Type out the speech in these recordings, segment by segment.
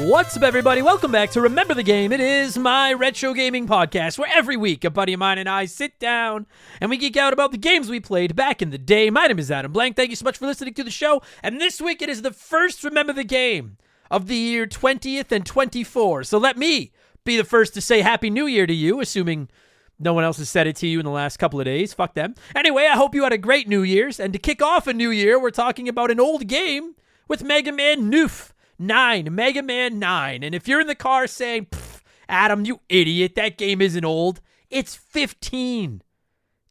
What's up, everybody? Welcome back to Remember the Game. It is my retro gaming podcast where every week a buddy of mine and I sit down and we geek out about the games we played back in the day. My name is Adam Blank. Thank you so much for listening to the show. And this week it is the first Remember the Game of the year 20th and 24. So let me be the first to say Happy New Year to you, assuming no one else has said it to you in the last couple of days. Fuck them. Anyway, I hope you had a great New Year's. And to kick off a new year, we're talking about an old game with Mega Man 9, Mega Man 9. And if you're in the car saying, Adam, you idiot, that game isn't old, it's 15.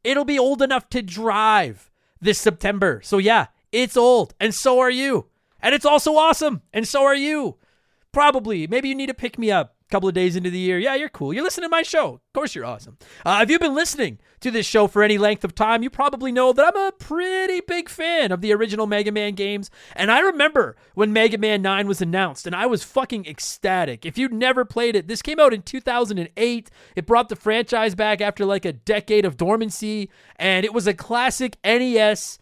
It'll be old enough to drive this September. So yeah, it's old, and so are you. And it's also awesome, and so are you. Probably. Maybe you need to pick me up a couple of days into the year. Yeah, you're cool. You're listening to my show. Of course you're awesome. If you've been listening to this show for any length of time, you probably know that I'm a pretty big fan of the original Mega Man games. And I remember when Mega Man 9 was announced, and I was fucking ecstatic. If you'd never played it, this came out in 2008. It brought the franchise back after like a decade of dormancy, and it was a classic NES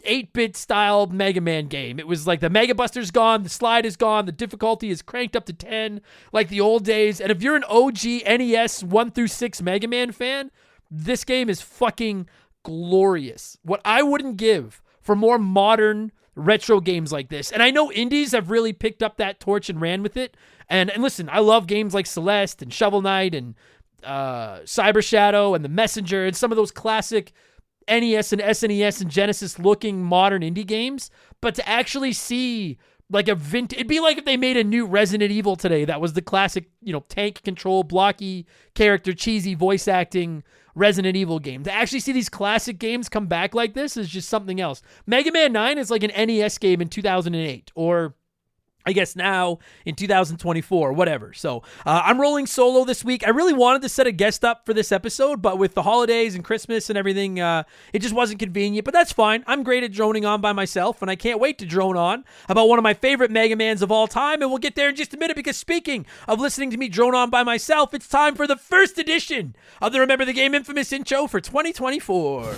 8-bit style Mega Man game. It was like the Mega Buster's gone, the slide is gone, the difficulty is cranked up to 10 like the old days. And if you're an OG NES 1 through 6 Mega Man fan, this game is fucking glorious. What I wouldn't give for more modern retro games like this. And I know indies have really picked up that torch and ran with it. And listen, I love games like Celeste and Shovel Knight and Cyber Shadow and The Messenger and some of those classic NES and SNES and Genesis looking modern indie games, but to actually see like a vintage, it'd be like if they made a new Resident Evil today that was the classic, tank control, blocky character, cheesy voice acting Resident Evil game. To actually see these classic games come back like this is just something else. Mega Man 9 is like an NES game in 2008, or I guess now in 2024, whatever. So I'm rolling solo this week. I really wanted to set a guest up for this episode, but with the holidays and Christmas and everything, it just wasn't convenient, but that's fine. I'm great at droning on by myself, and I can't wait to drone on about one of my favorite Mega Mans of all time, and we'll get there in just a minute, because speaking of listening to me drone on by myself, it's time for the first edition of the Remember the Game infamous intro for 2024.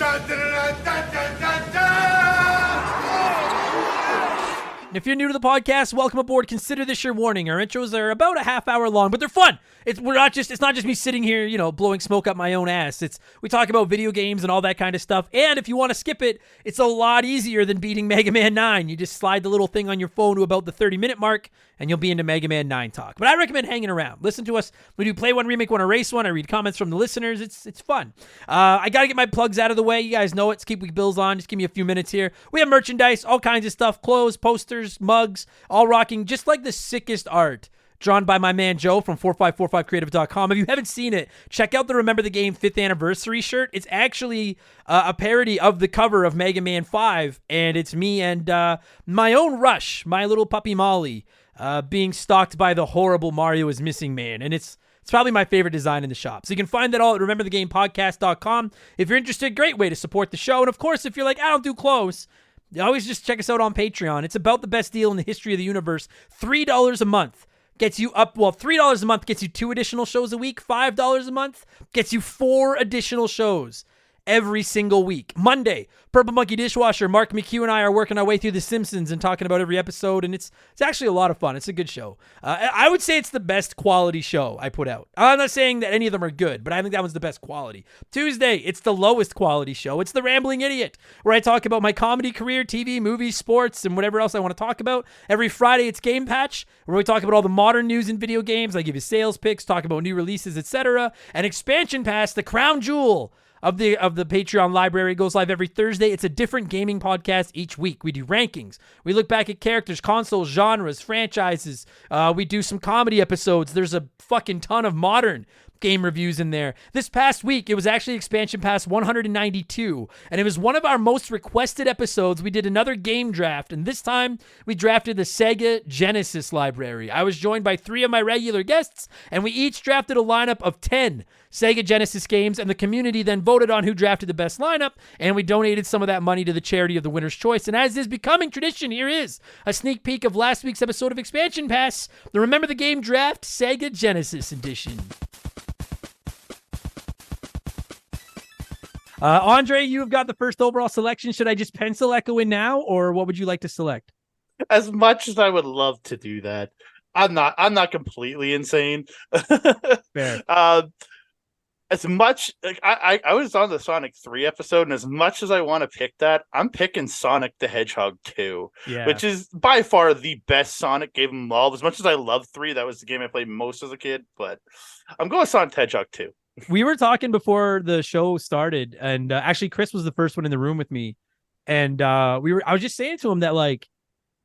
If you're new to the podcast, welcome aboard. Consider this your warning. Our intros are about a half hour long, but they're fun. It's not just me sitting here, blowing smoke up my own ass. We talk about video games and all that kind of stuff. And if you want to skip it, it's a lot easier than beating Mega Man 9. You just slide the little thing on your phone to about the 30-minute mark, and you'll be into Mega Man 9 talk. But I recommend hanging around. Listen to us. We do play one, remake one, erase one. I read comments from the listeners. It's fun. I got to get my plugs out of the way. You guys know it. Let's keep week bills on. Just give me a few minutes here. We have merchandise, all kinds of stuff, clothes, posters, mugs, all rocking just like the sickest art drawn by my man Joe from 4545creative.com. If you haven't seen it, check out the Remember the Game 5th anniversary shirt. It's actually a parody of the cover of Mega Man 5, and it's me and my own Rush, my little puppy Molly, being stalked by the horrible Mario is Missing man, and it's probably my favorite design in the shop. So you can find that all at rememberthegamepodcast.com. If you're interested, great way to support the show. And of course, if you're like, I don't do clothes, you always just check us out on Patreon. It's about the best deal in the history of the universe. $3 a month gets you $3 a month gets you 2 additional shows a week. $5 a month gets you 4 additional shows every single week. Monday, Purple Monkey Dishwasher, Mark McHugh and I are working our way through The Simpsons and talking about every episode, and it's actually a lot of fun. It's a good show. I would say it's the best quality show I put out. I'm not saying that any of them are good, but I think that one's the best quality. Tuesday, it's the lowest quality show. It's The Rambling Idiot, where I talk about my comedy career, TV, movies, sports, and whatever else I want to talk about. Every Friday, it's Game Patch, where we talk about all the modern news in video games. I give you sales picks, talk about new releases, etc. And Expansion Pass, the crown jewel of the Patreon library, goes live every Thursday. It's a different gaming podcast each week. We do rankings. We look back at characters, consoles, genres, franchises. We do some comedy episodes. There's a fucking ton of modern game reviews in there. This past week, it was actually Expansion Pass 192, and it was one of our most requested episodes. We did another game draft, and this time we drafted the Sega Genesis library. I was joined by 3 of my regular guests, and we each drafted a lineup of 10 Sega Genesis games, and the community then voted on who drafted the best lineup, and we donated some of that money to the charity of the winner's choice. And as is becoming tradition, here is a sneak peek of last week's episode of Expansion Pass, the Remember the Game Draft Sega Genesis edition. Andre, you have got the first overall selection. Should I just pencil Echo in now, or what would you like to select? As much as I would love to do that, I'm not completely insane. Fair. As much like I was on the Sonic 3 episode, and as much as I want to pick that, I'm picking Sonic the Hedgehog 2, Yeah. which is by far the best Sonic game of them all. As much as I love 3, that was the game I played most as a kid, but I'm going Sonic the Hedgehog 2. We were talking before the show started, and actually Chris was the first one in the room with me, and I was just saying to him that, like,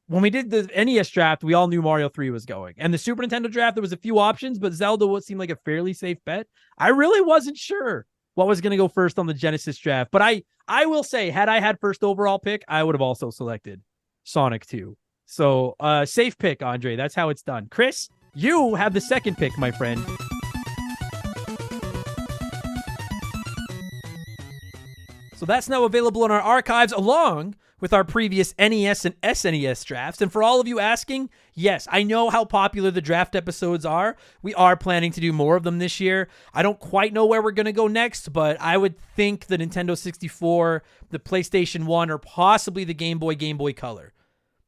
when we did the NES draft, we all knew Mario 3 was going. And the Super Nintendo draft, there was a few options, but Zelda seemed like a fairly safe bet. I really wasn't sure what was going to go first on the Genesis draft. But I will say, had I had first overall pick, I would have also selected Sonic 2. So safe pick, Andre. That's how it's done. Chris, you have the second pick, my friend. So that's now available in our archives along with our previous NES and SNES drafts. And for all of you asking, yes, I know how popular the draft episodes are. We are planning to do more of them this year. I don't quite know where we're going to go next, but I would think the Nintendo 64, the PlayStation 1, or possibly the Game Boy Color.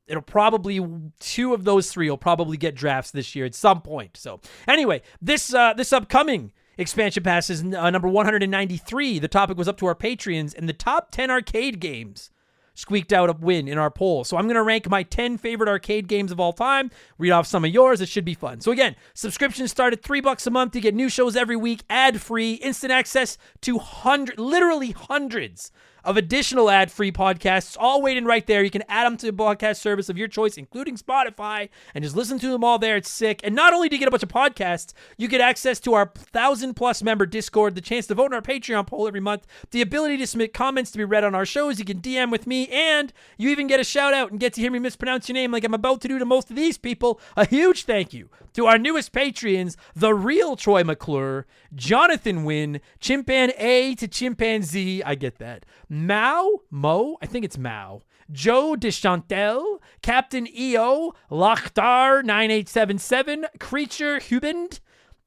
It'll probably, two of those three will probably get drafts this year at some point. So anyway, this upcoming expansion pass is number 193. The topic was up to our Patreons, and the top 10 arcade games squeaked out a win in our poll. So I'm going to rank my 10 favorite arcade games of all time, read off some of yours. It should be fun. So again, subscriptions start at $3 a month to get new shows every week, ad-free, instant access to literally hundreds of additional ad-free podcasts, all waiting right there. You can add them to the podcast service of your choice, including Spotify, and just listen to them all there. It's sick. And not only do you get a bunch of podcasts, you get access to our 1,000+ member Discord, the chance to vote in our Patreon poll every month, the ability to submit comments to be read on our shows. You can DM with me, and you even get a shout out and get to hear me mispronounce your name like I'm about to do to most of these people. A huge thank you to our newest Patreons, the real Troy McClure, Jonathan Wynn, Chimpan A to Chimpanzee, I get that, Mo, I think it's Mao, Joe Deschantel, Captain EO, Lachtar 9877, Creature Hubend,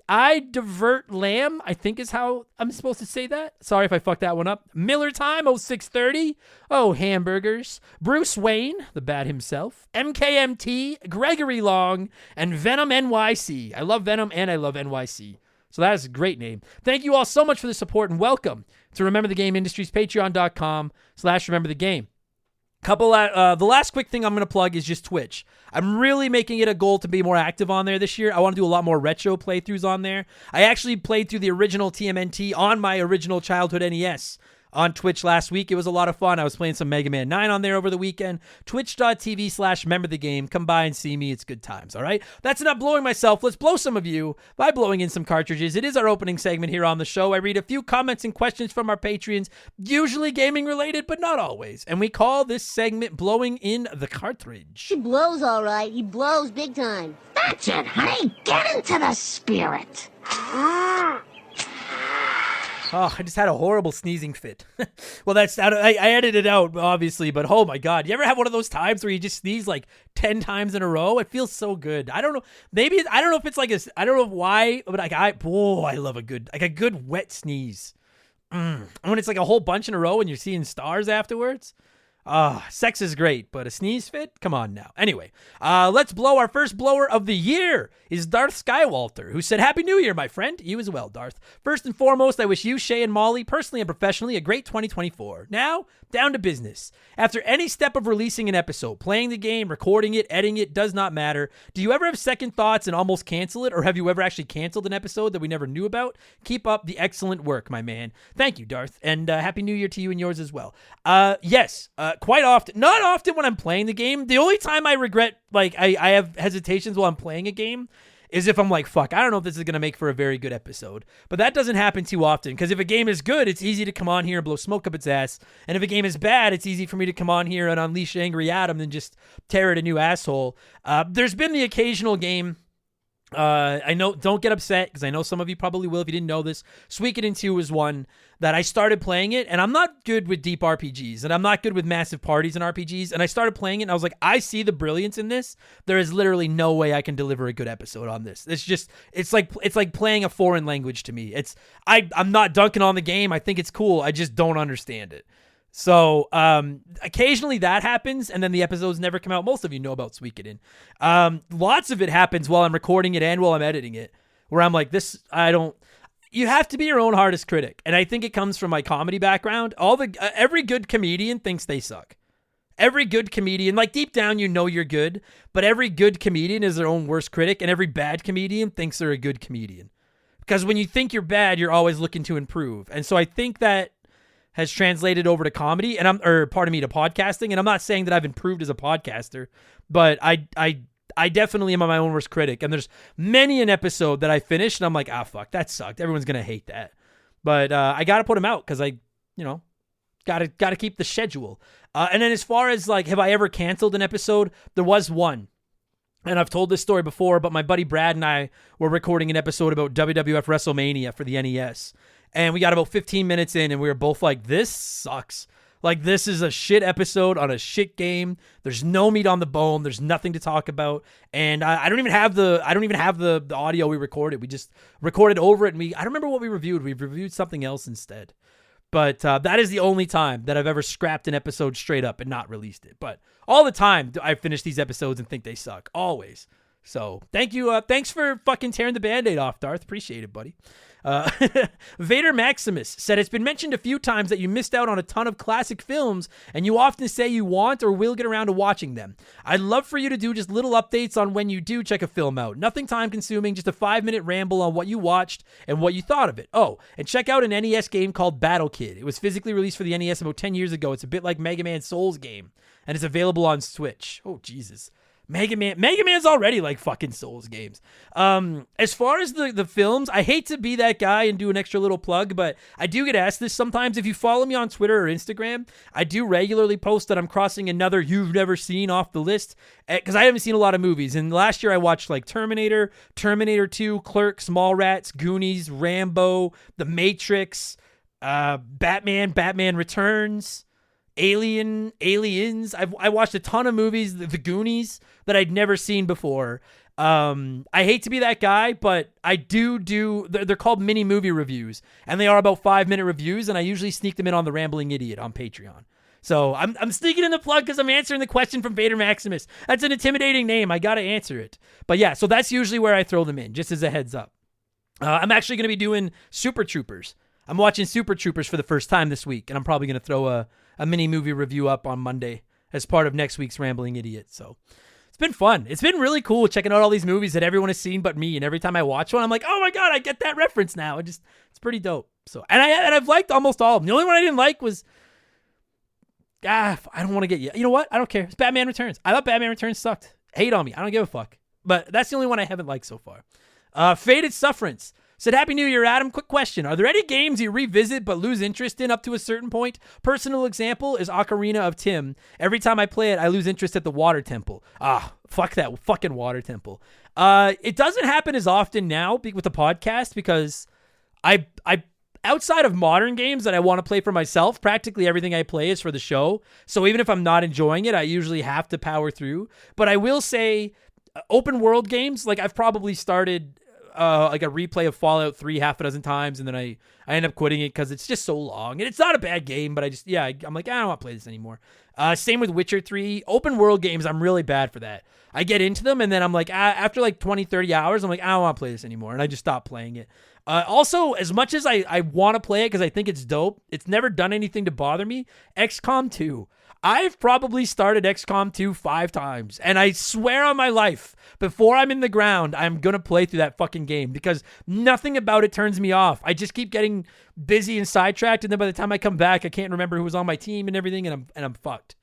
I Divert Lamb, I think is how I'm supposed to say that. Sorry if I fucked that one up. Miller Time 0630, Oh Hamburgers, Bruce Wayne, the bat himself, MKMT, Gregory Long, and Venom NYC. I love Venom and I love NYC. So that is a great name. Thank you all so much for the support, and welcome to Remember the Game Industries, patreon.com/rememberthegame. The last quick thing I'm going to plug is just Twitch. I'm really making it a goal to be more active on there this year. I want to do a lot more retro playthroughs on there. I actually played through the original TMNT on my original childhood NES on Twitch last week. It was a lot of fun. I was playing some Mega Man 9 on there over the weekend. Twitch.tv/rememberthegame. Come by and see me. It's good times, all right? That's enough blowing myself. Let's blow some of you by blowing in some cartridges. It is our opening segment here on the show. I read a few comments and questions from our Patreons, usually gaming related, but not always. And we call this segment Blowing in the Cartridge. He blows all right. He blows big time. That's it, honey. Get into the spirit. Oh, I just had a horrible sneezing fit. Well, I edited it out, obviously, but oh my God. You ever have one of those times where you just sneeze like 10 times in a row? It feels so good. I don't know. Maybe, I don't know if it's like I don't know why, but I love a good wet sneeze. And when it's like a whole bunch in a row and you're seeing stars afterwards. Sex is great, but a sneeze fit? Come on now. Anyway, let's blow. Our first blower of the year is Darth Skywalter, who said, Happy New Year, my friend. You as well, Darth. First and foremost, I wish you, Shay, and Molly, personally and professionally, a great 2024. Now, down to business. After any step of releasing an episode, playing the game, recording it, editing it, does not matter. Do you ever have second thoughts and almost cancel it, or have you ever actually canceled an episode that we never knew about? Keep up the excellent work, my man. Thank you, Darth, and Happy New Year to you and yours as well. Yes, quite often, not often when I'm playing the game. The only time I regret, like, I have hesitations while I'm playing a game is if I'm like, fuck, I don't know if this is going to make for a very good episode. But that doesn't happen too often, because if a game is good, it's easy to come on here and blow smoke up its ass. And if a game is bad, it's easy for me to come on here and unleash Angry Adam and just tear it a new asshole. There's been the occasional game. I know, don't get upset, because I know some of you probably will if you didn't know this. Suikoden 2 is one that I started playing it, and I'm not good with deep RPGs, and I'm not good with massive parties in RPGs, and I started playing it, and I was like, I see the brilliance in this. There is literally no way I can deliver a good episode on this. It's like playing a foreign language to me. I'm not dunking on the game. I think it's cool. I just don't understand it. So occasionally that happens, and then the episodes never come out. Most of you know about Suikoden. Lots of it happens while I'm recording it and while I'm editing it, where I'm like, you have to be your own hardest critic. And I think it comes from my comedy background. Every good comedian thinks they suck. Every good comedian, like deep down, you know you're good, but every good comedian is their own worst critic, and every bad comedian thinks they're a good comedian. Because when you think you're bad, you're always looking to improve. And so I think that has translated over to comedy to podcasting. And I'm not saying that I've improved as a podcaster, but I definitely am my own worst critic. And there's many an episode that I finished and I'm like, fuck, that sucked. Everyone's going to hate that. But I got to put them out because got to keep the schedule. And then as far as like, have I ever canceled an episode? There was one. And I've told this story before, but my buddy Brad and I were recording an episode about WWF WrestleMania for the NES. And we got about 15 minutes in and we were both like, this sucks. Like, this is a shit episode on a shit game. There's no meat on the bone. There's nothing to talk about. And I don't even have the audio we recorded. We just recorded over it. And I don't remember what we reviewed. We reviewed something else instead. But that is the only time that I've ever scrapped an episode straight up and not released it. But all the time I finish these episodes and think they suck. Always. So thank you. Thanks for fucking tearing the Band-Aid off, Darth. Appreciate it, buddy. Vader Maximus said, it's been mentioned a few times that you missed out on a ton of classic films and you often say you want or will get around to watching them. I'd love for you to do just little updates on when you do check a film out. Nothing time consuming, just a 5-minute ramble on what you watched and what you thought of it. Oh, and check out an NES game called Battle Kid. It was physically released for the NES about 10 years ago. It's a bit like Mega Man Souls game and it's available on Switch. Oh, Jesus. Mega Man's already like fucking Souls games. As far as the films, I hate to be that guy and do an extra little plug, but I do get asked this sometimes. If you follow me on Twitter or Instagram, I do regularly post that I'm crossing another you've never seen off the list because I haven't seen a lot of movies. And last year I watched like Terminator 2, Clerks, Mallrats, Goonies, Rambo, The Matrix, Batman Returns, Aliens. I watched a ton of movies, the Goonies, that I'd never seen before. I hate to be that guy, but I do they're called mini movie reviews, and they are about 5-minute reviews, and I usually sneak them in on the Rambling Idiot on Patreon. So I'm sneaking in the plug because I'm answering the question from Vader Maximus. That's an intimidating name. I got to answer it. But yeah, so that's usually where I throw them in, just as a heads up. I'm actually going to be doing Super Troopers. I'm watching Super Troopers for the first time this week, and I'm probably going to throw a mini movie review up on Monday as part of next week's Rambling Idiot. So it's been fun. It's been really cool checking out all these movies that everyone has seen but me. And every time I watch one, I'm like, oh my God, I get that reference now. It's pretty dope. So, and I've liked almost all of them. The only one I didn't like was, I don't want to get you know what? I don't care. It's Batman Returns. I thought Batman Returns sucked. Hate on me. I don't give a fuck. But that's the only one I haven't liked so far. Faded Sufferance said, Happy New Year, Adam. Quick question. Are there any games you revisit but lose interest in up to a certain point? Personal example is Ocarina of Time. Every time I play it, I lose interest at the water temple. Fuck that fucking water temple. It doesn't happen as often now with the podcast because I outside of modern games that I want to play for myself, practically everything I play is for the show. So even if I'm not enjoying it, I usually have to power through. But I will say open world games, like I've probably started like a replay of Fallout 3 half a dozen times, and then I end up quitting it because it's just so long. And it's not a bad game, but I'm like, I don't want to play this anymore. Same with Witcher 3. Open world games, I'm really bad for that. I get into them, and then I'm like, after like 20, 30 hours, I'm like, I don't want to play this anymore, and I just stop playing it. Also, as much as I want to play it because I think it's dope, it's never done anything to bother me. XCOM 2. I've probably started XCOM 2 5 times, and I swear on my life, before I'm in the ground, I'm going to play through that fucking game because nothing about it turns me off. I just keep getting busy and sidetracked, and then by the time I come back, I can't remember who was on my team and everything, and I'm fucked.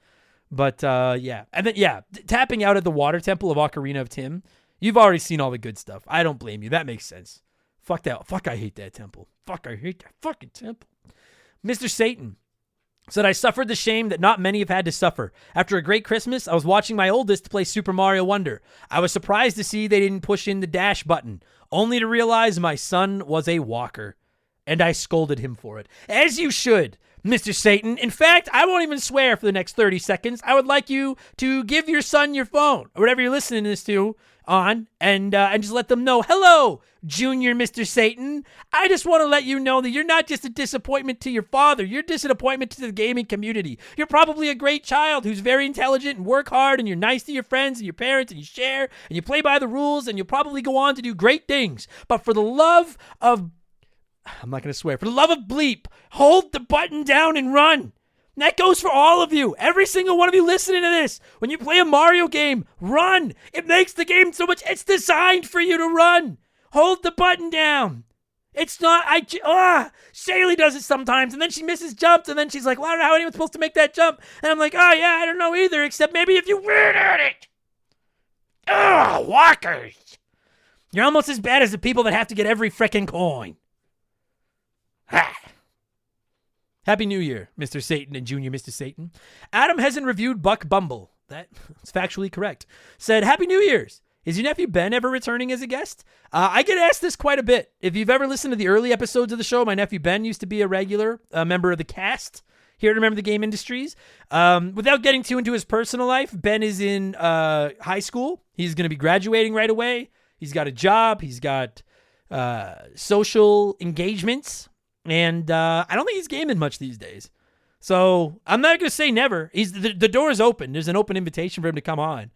But yeah. And then, yeah, tapping out at the water temple of Ocarina of Time, you've already seen all the good stuff. I don't blame you. That makes sense. Fuck that. Fuck, I hate that temple. Fuck, I hate that fucking temple. Mr. Satan said, I suffered the shame that not many have had to suffer. After a great Christmas, I was watching my oldest play Super Mario Wonder. I was surprised to see they didn't push in the dash button, only to realize my son was a walker. And I scolded him for it. As you should, Mr. Satan. In fact, I won't even swear for the next 30 seconds. I would like you to give your son your phone, or whatever you're listening to this to, on and just let them know, hello, Junior Mr. Satan. I just want to let you know that you're not just a disappointment to your father. You're a disappointment to the gaming community. You're probably a great child who's very intelligent and work hard, and you're nice to your friends and your parents, and you share, and you play by the rules, and you'll probably go on to do great things. But for the love of... I'm not going to swear. For the love of bleep, hold the button down and run. And that goes for all of you. Every single one of you listening to this. When you play a Mario game, run. It makes the game so much... It's designed for you to run. Hold the button down. It's not... Shaylee does it sometimes, and then she misses jumps, and then she's like, well, I don't know how anyone's supposed to make that jump. And I'm like, oh, yeah, I don't know either, except maybe if you win at it. Walkers. You're almost as bad as the people that have to get every frickin' coin. Ha. Happy New Year, Mr. Satan and Junior Mr. Satan. Adam hasn't reviewed Buck Bumble. That's factually correct. Said, Happy New Year's. Is your nephew Ben ever returning as a guest? I get asked this quite a bit. If you've ever listened to the early episodes of the show, my nephew Ben used to be a regular member of the cast here to Remember the Game Industries. Without getting too into his personal life, Ben is in high school. He's going to be graduating right away. He's got a job. He's got social engagements. And I don't think he's gaming much these days. So I'm not going to say never. The door is open. There's an open invitation for him to come on.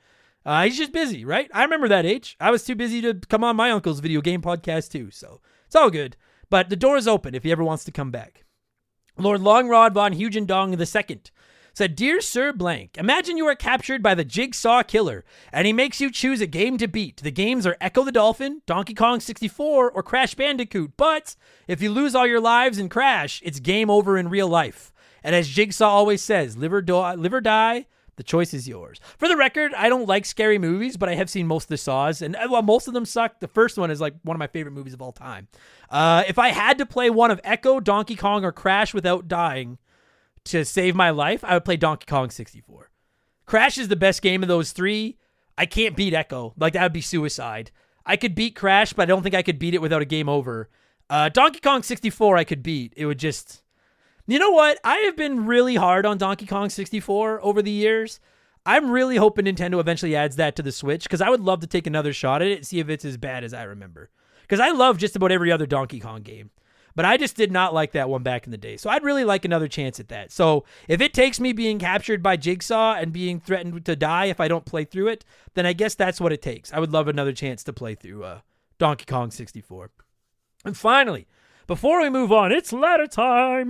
He's just busy, right? I remember that age. I was too busy to come on my uncle's video game podcast too. So it's all good. But the door is open if he ever wants to come back. Lord Longrod von Hugendong II said, Dear Sir Blank, imagine you are captured by the Jigsaw Killer, and he makes you choose a game to beat. The games are Echo the Dolphin, Donkey Kong 64, or Crash Bandicoot. But if you lose all your lives in Crash, it's game over in real life. And as Jigsaw always says, live or die, the choice is yours. For the record, I don't like scary movies, but I have seen most of the Saws, and while most of them suck, the first one is like one of my favorite movies of all time. If I had to play one of Echo, Donkey Kong, or Crash without dying to save my life, I would play Donkey Kong 64. Crash is the best game of those three. I can't beat Echo. Like, that would be suicide. I could beat Crash, but I don't think I could beat it without a game over. Donkey Kong 64 I could beat. It would just... You know what? I have been really hard on Donkey Kong 64 over the years. I'm really hoping Nintendo eventually adds that to the Switch, because I would love to take another shot at it and see if it's as bad as I remember. Because I love just about every other Donkey Kong game. But I just did not like that one back in the day. So I'd really like another chance at that. So if it takes me being captured by Jigsaw and being threatened to die if I don't play through it, then I guess that's what it takes. I would love another chance to play through Donkey Kong 64. And finally, before we move on, it's letter time.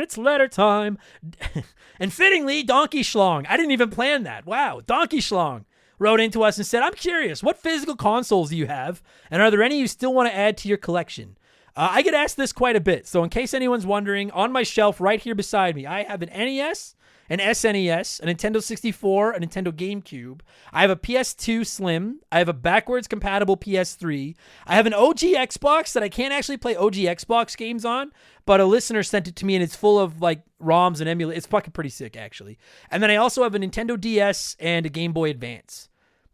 And fittingly, Donkey Schlong. I didn't even plan that. Wow. Donkey Schlong wrote into us and said, I'm curious, what physical consoles do you have? And are there any you still want to add to your collection? I get asked this quite a bit. So in case anyone's wondering, on my shelf right here beside me, I have an NES, an SNES, a Nintendo 64, a Nintendo GameCube. I have a PS2 Slim. I have a backwards compatible PS3. I have an OG Xbox that I can't actually play OG Xbox games on, but a listener sent it to me and it's full of like ROMs and emulators. It's fucking pretty sick, actually. And then I also have a Nintendo DS and a Game Boy Advance.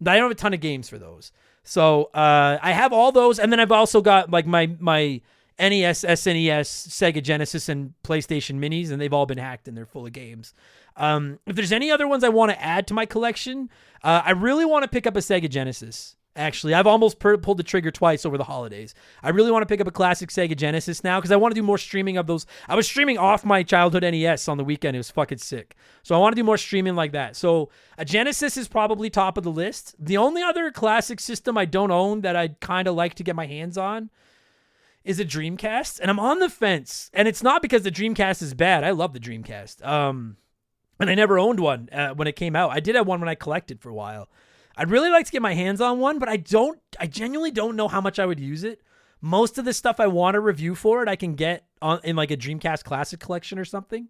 I don't have a ton of games for those. So I have all those, and then I've also got like my NES, SNES, Sega Genesis, and PlayStation Minis, and they've all been hacked and they're full of games. If there's any other ones I want to add to my collection, I really want to pick up a Sega Genesis. Actually, I've almost pulled the trigger twice over the holidays. I really want to pick up a classic Sega Genesis now because I want to do more streaming of those. I was streaming off my childhood NES on the weekend. It was fucking sick. So I want to do more streaming like that. So a Genesis is probably top of the list. The only other classic system I don't own that I'd kind of like to get my hands on is a Dreamcast. And I'm on the fence. And it's not because the Dreamcast is bad. I love the Dreamcast. And I never owned one when it came out. I did have one when I collected for a while. I'd really like to get my hands on one, but I genuinely don't know how much I would use it. Most of the stuff I want to review for it, I can get in like a Dreamcast Classic collection or something.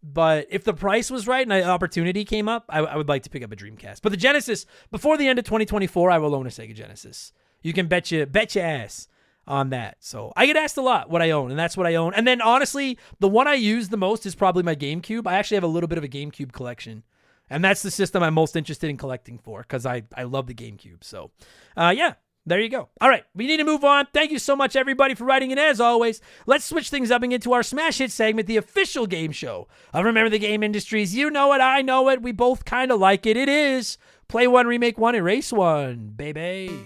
But if the price was right and the opportunity came up, I would like to pick up a Dreamcast. But the Genesis, before the end of 2024, I will own a Sega Genesis. You can bet your ass on that. So I get asked a lot what I own, and that's what I own. And then honestly, the one I use the most is probably my GameCube. I actually have a little bit of a GameCube collection. And that's the system I'm most interested in collecting for because I love the GameCube. So, yeah, there you go. All right, we need to move on. Thank you so much, everybody, for writing in. As always, let's switch things up and get to our Smash Hit segment, the official game show of Remember the Game Industries. You know it, I know it. We both kind of like it. It is Play One, Remake One, Erase One, baby.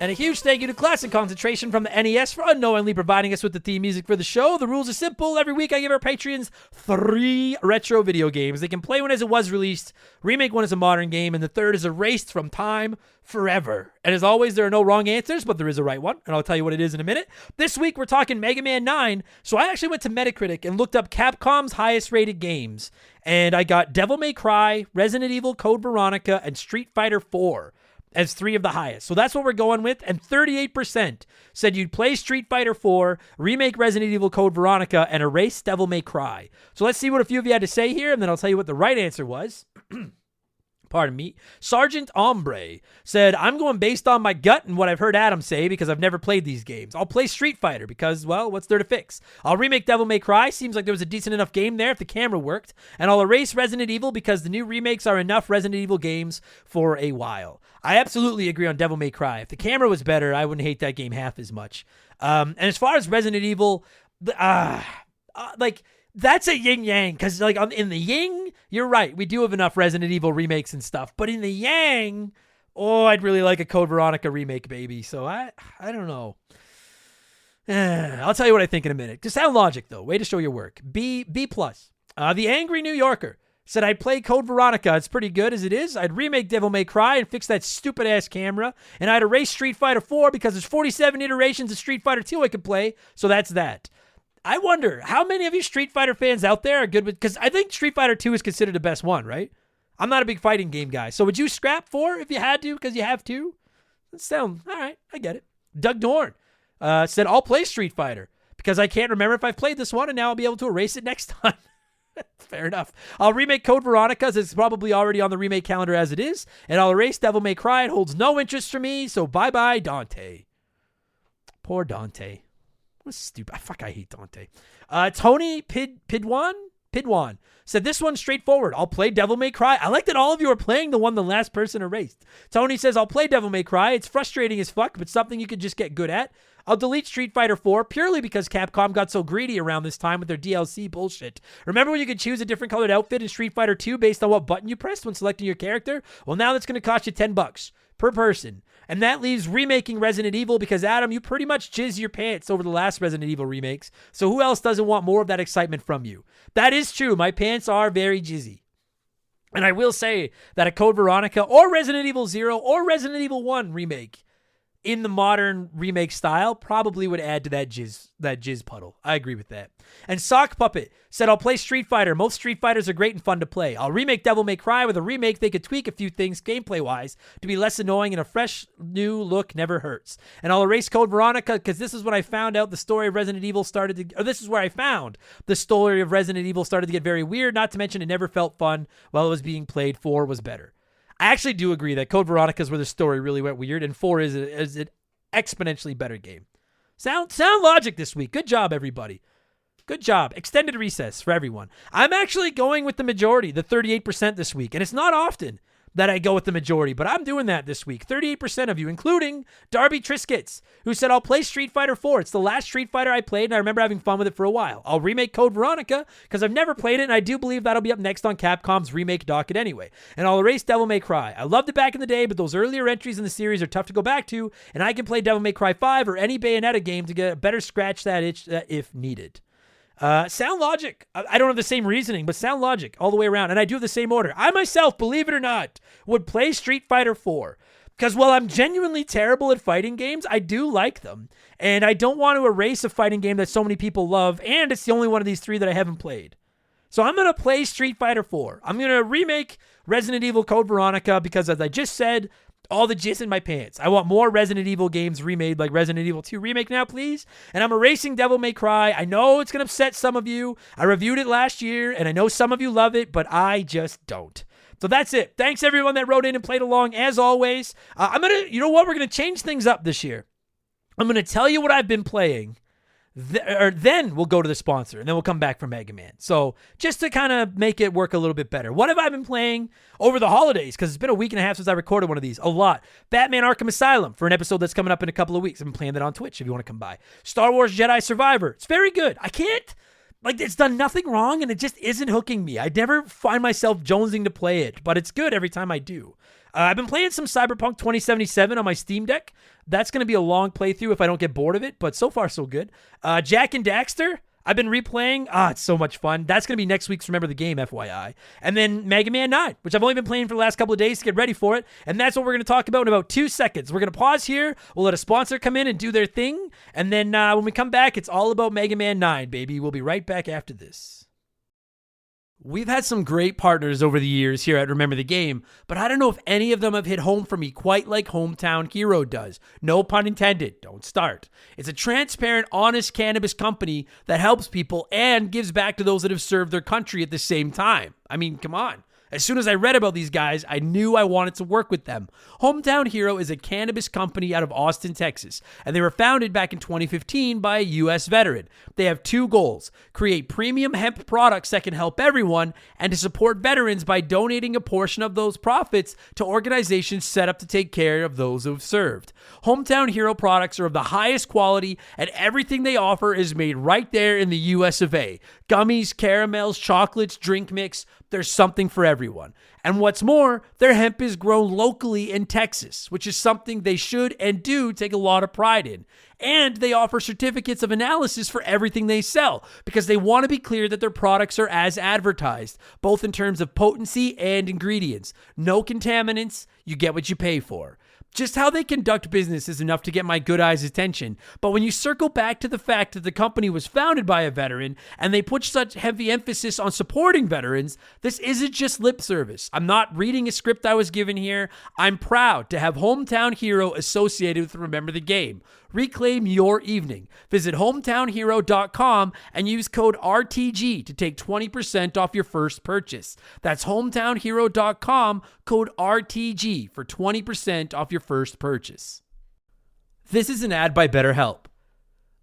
And a huge thank you to Classic Concentration from the NES for unknowingly providing us with the theme music for the show. The rules are simple. Every week I give our Patreons 3 retro video games. They can play one as it was released, remake one as a modern game, and the third is erased from time forever. And as always, there are no wrong answers, but there is a right one, and I'll tell you what it is in a minute. This week we're talking Mega Man 9, so I actually went to Metacritic and looked up Capcom's highest rated games, and I got Devil May Cry, Resident Evil, Code Veronica, and Street Fighter 4. As 3 of the highest. So that's what we're going with. And 38% said you'd play Street Fighter 4, remake Resident Evil Code Veronica, and erase Devil May Cry. So let's see what a few of you had to say here, and then I'll tell you what the right answer was. Pardon me. Sergeant Ombre said, I'm going based on my gut and what I've heard Adam say because I've never played these games. I'll play Street Fighter because, well, what's there to fix? I'll remake Devil May Cry. Seems like there was a decent enough game there if the camera worked. And I'll erase Resident Evil because the new remakes are enough Resident Evil games for a while. I absolutely agree on Devil May Cry. If the camera was better, I wouldn't hate that game half as much. And as far as Resident Evil, that's a yin-yang, because in the yin, you're right, we do have enough Resident Evil remakes and stuff, but in the yang, I'd really like a Code Veronica remake, baby, so I don't know. I'll tell you what I think in a minute. To sound logic, though, way to show your work. B+. The Angry New Yorker said, I'd play Code Veronica, it's pretty good as it is, I'd remake Devil May Cry and fix that stupid-ass camera, and I'd erase Street Fighter 4 because there's 47 iterations of Street Fighter 2 I could play, so that's that. I wonder, how many of you Street Fighter fans out there are good with... Because I think Street Fighter 2 is considered the best one, right? I'm not a big fighting game guy. So would you scrap 4 if you had to because you have 2? All right, I get it. Doug Dorn said, I'll play Street Fighter because I can't remember if I've played this one and now I'll be able to erase it next time. Fair enough. I'll remake Code Veronica as it's probably already on the remake calendar as it is. And I'll erase Devil May Cry. It holds no interest for me. So bye-bye, Dante. Poor Dante. What stupid. I hate Dante. Tony Pidwan said, this one's straightforward. I'll play Devil May Cry. I like that all of you are playing the one the last person erased. Tony says, I'll play Devil May Cry. It's frustrating as fuck, but something you could just get good at. I'll delete Street Fighter 4 purely because Capcom got so greedy around this time with their DLC bullshit. Remember when you could choose a different colored outfit in Street Fighter 2 based on what button you pressed when selecting your character? Well, now that's going to cost you $10 per person. And that leaves remaking Resident Evil because, Adam, you pretty much jizz your pants over the last Resident Evil remakes. So who else doesn't want more of that excitement from you? That is true. My pants are very jizzy. And I will say that a Code Veronica or Resident Evil 0 or Resident Evil 1 remake in the modern remake style probably would add to that jizz puddle. I agree with that. And Sock Puppet said, I'll play Street Fighter. Most Street Fighters are great and fun to play. I'll remake Devil May Cry. With a remake, they could tweak a few things gameplay-wise to be less annoying, and a fresh new look never hurts. And I'll erase Code Veronica because this is when I found out the story of Resident Evil this is where I found the story of Resident Evil started to get very weird, not to mention it never felt fun while it was being played. 4 was better. I actually do agree that Code Veronica is where the story really went weird, and 4 is an exponentially better game. Sound logic this week. Good job, everybody. Good job. Extended recess for everyone. I'm actually going with the majority, the 38% this week, and it's not often that I go with the majority, but I'm doing that this week. 38% of you, including Darby Triscuits, who said, I'll play Street Fighter 4. It's the last Street Fighter I played, and I remember having fun with it for a while. I'll remake Code Veronica, because I've never played it, and I do believe that'll be up next on Capcom's remake docket anyway. And I'll erase Devil May Cry. I loved it back in the day, but those earlier entries in the series are tough to go back to, and I can play Devil May Cry 5 or any Bayonetta game to get a better scratch that itch if needed. Sound logic. I don't have the same reasoning, but sound logic all the way around. And I do have the same order. I myself, believe it or not, would play Street Fighter 4. Because while I'm genuinely terrible at fighting games, I do like them. And I don't want to erase a fighting game that so many people love. And it's the only one of these 3 that I haven't played. So I'm going to play Street Fighter 4. I'm going to remake Resident Evil Code Veronica because, as I just said, all the jizz in my pants. I want more Resident Evil games remade, like Resident Evil 2 remake now, please. And I'm erasing Devil May Cry. I know it's going to upset some of you. I reviewed it last year, and I know some of you love it, but I just don't. So that's it. Thanks, everyone that wrote in and played along, as always. You know what? We're going to change things up this year. I'm going to tell you what I've been playing. Then we'll go to the sponsor, and then we'll come back for Mega Man. So just to kind of make it work a little bit better. What have I been playing over the holidays? Because it's been a week and a half since I recorded one of these. A lot. Batman Arkham Asylum for an episode that's coming up in a couple of weeks. I've been playing that on Twitch if you want to come by. Star Wars Jedi Survivor. It's very good. I can't... it's done nothing wrong, and it just isn't hooking me. I never find myself jonesing to play it, but it's good every time I do. I've been playing some Cyberpunk 2077 on my Steam Deck. That's going to be a long playthrough if I don't get bored of it, but so far so good. Jak and Daxter, I've been replaying. It's so much fun. That's going to be next week's Remember the Game, FYI. And then Mega Man 9, which I've only been playing for the last couple of days to get ready for it. And that's what we're going to talk about in about 2 seconds. We're going to pause here. We'll let a sponsor come in and do their thing. And then when we come back, it's all about Mega Man 9, baby. We'll be right back after this. We've had some great partners over the years here at Remember the Game, but I don't know if any of them have hit home for me quite like Hometown Hero does. No pun intended. Don't start. It's a transparent, honest cannabis company that helps people and gives back to those that have served their country at the same time. I mean, come on. As soon as I read about these guys, I knew I wanted to work with them. Hometown Hero is a cannabis company out of Austin, Texas, and they were founded back in 2015 by a U.S. veteran. They have 2 goals: create premium hemp products that can help everyone, and to support veterans by donating a portion of those profits to organizations set up to take care of those who have served. Hometown Hero products are of the highest quality, and everything they offer is made right there in the U.S. of A. Gummies, caramels, chocolates, drink mix. There's something for everyone. And what's more, their hemp is grown locally in Texas, which is something they should and do take a lot of pride in. And they offer certificates of analysis for everything they sell because they want to be clear that their products are as advertised, both in terms of potency and ingredients. No contaminants, you get what you pay for. Just how they conduct business is enough to get my good eyes' attention, but when you circle back to the fact that the company was founded by a veteran and they put such heavy emphasis on supporting veterans, this isn't just lip service. I'm not reading a script I was given here. I'm proud to have Hometown Hero associated with Remember the Game. Reclaim your evening. Visit hometownhero.com and use code RTG to take 20% off your first purchase. That's hometownhero.com, code RTG for 20% off your first purchase. This is an ad by BetterHelp.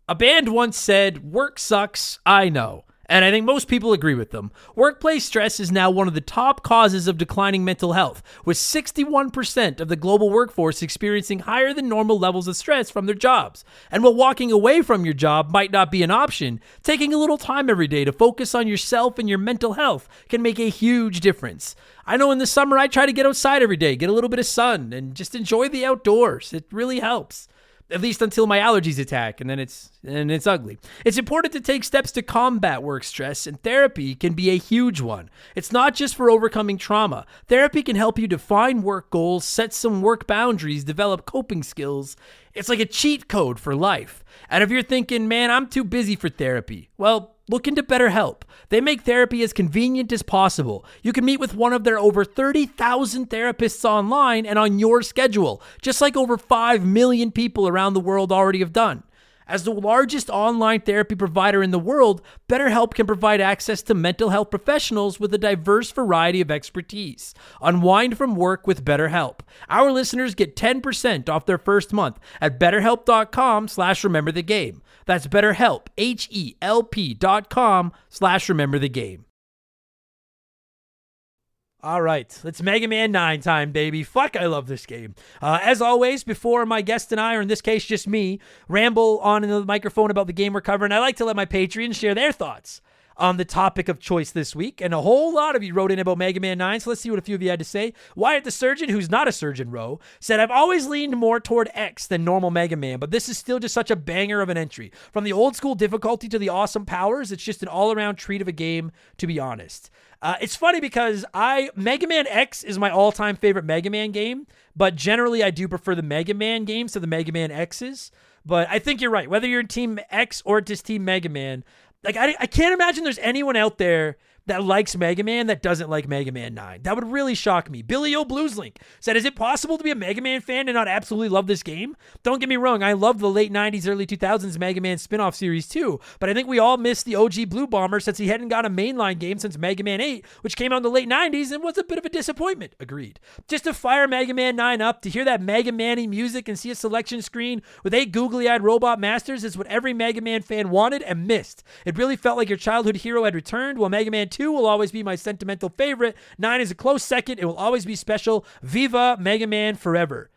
A band once said, "Work sucks, I know." And I think most people agree with them. Workplace stress is now one of the top causes of declining mental health, with 61% of the global workforce experiencing higher than normal levels of stress from their jobs. And while walking away from your job might not be an option, taking a little time every day to focus on yourself and your mental health can make a huge difference. I know in the summer I try to get outside every day, get a little bit of sun, and just enjoy the outdoors. It really helps. At least until my allergies attack, and then it's ugly. It's important to take steps to combat work stress, and therapy can be a huge one. It's not just for overcoming trauma. Therapy can help you define work goals, set some work boundaries, develop coping skills. It's like a cheat code for life. And if you're thinking, man, I'm too busy for therapy, well, look into BetterHelp. They make therapy as convenient as possible. You can meet with one of their over 30,000 therapists online and on your schedule, just like over 5 million people around the world already have done. As the largest online therapy provider in the world, BetterHelp can provide access to mental health professionals with a diverse variety of expertise. Unwind from work with BetterHelp. Our listeners get 10% off their first month at betterhelp.com/rememberthegame. That's BetterHelp, HELP.com/rememberthegame. All right, it's Mega Man 9 time, baby. Fuck, I love this game. As always, before my guest and I, or in this case just me, ramble on in the microphone about the game we're covering, I like to let my Patreons share their thoughts on the topic of choice this week. And a whole lot of you wrote in about Mega Man 9, so let's see what a few of you had to say. Wyatt the Surgeon, who's not a surgeon, said, "I've always leaned more toward X than normal Mega Man, but this is still just such a banger of an entry. From the old school difficulty to the awesome powers, it's just an all-around treat of a game, to be honest." It's funny because Mega Man X is my all-time favorite Mega Man game, but generally I do prefer the Mega Man games to the Mega Man X's. But I think you're right. Whether you're in Team X or just Team Mega Man, like I can't imagine there's anyone out there that likes Mega Man that doesn't like Mega Man 9. That would really shock me. Billy O Blueslink said, "Is it possible to be a Mega Man fan and not absolutely love this game? Don't get me wrong, I love the late 90s, early 2000s Mega Man spin-off series too, but I think we all missed the OG Blue Bomber since he hadn't got a mainline game since Mega Man 8, which came out in the late 90s and was a bit of a disappointment." Agreed. Just to fire Mega Man 9 up, to hear that Mega Man-y music and see a selection screen with 8 googly-eyed robot masters is what every Mega Man fan wanted and missed. It really felt like your childhood hero had returned. While Mega Man 2 will always be my sentimental favorite, 9 is a close second. It will always be special. Viva Mega Man forever.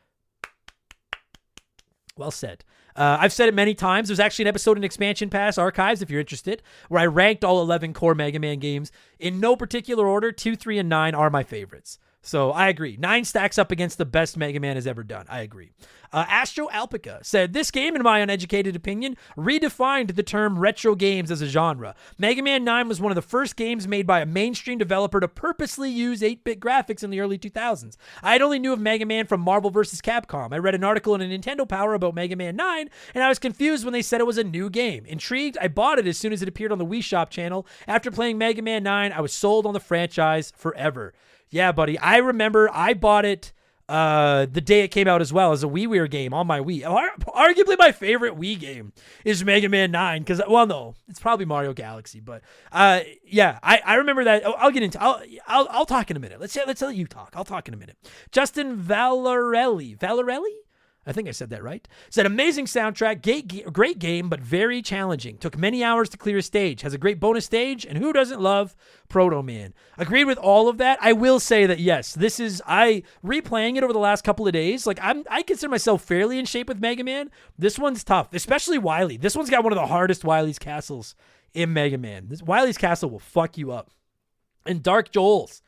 Well said. I've said it many times. There's actually an episode in Expansion Pass Archives, if you're interested, where I ranked all 11 core Mega Man games. In no particular order, 2, 3, and 9 are my favorites. So I agree. 9 stacks up against the best Mega Man has ever done. I agree. Astro Alpaca said, this game, in my uneducated opinion, redefined the term retro games as a genre. Mega Man 9 was one of the first games made by a mainstream developer to purposely use 8-bit graphics in the early 2000s. I had only knew of Mega Man from Marvel vs. Capcom. I read an article in a Nintendo Power about Mega Man 9, and I was confused when they said it was a new game. Intrigued, I bought it as soon as it appeared on the Wii Shop channel. After playing Mega Man 9, I was sold on the franchise forever. Yeah, buddy. I remember I bought it the day it came out as well as a WiiWare game on my Wii. Arguably my favorite Wii game is Mega Man 9 because, well, no, it's probably Mario Galaxy, but yeah, I remember that. I'll get into. I'll talk in a minute. Let's let you talk. I'll talk in a minute. Justin Valarelli. I think I said that right. Said, amazing soundtrack, great game, but very challenging. Took many hours to clear a stage. Has a great bonus stage, and who doesn't love Proto Man? Agreed with all of that. I will say that, yes, I replaying it over the last couple of days, like I consider myself fairly in shape with Mega Man. This one's tough, especially Wily. This one's got one of the hardest Wily's castles in Mega Man. This Wily's castle will fuck you up. And Dark Joel's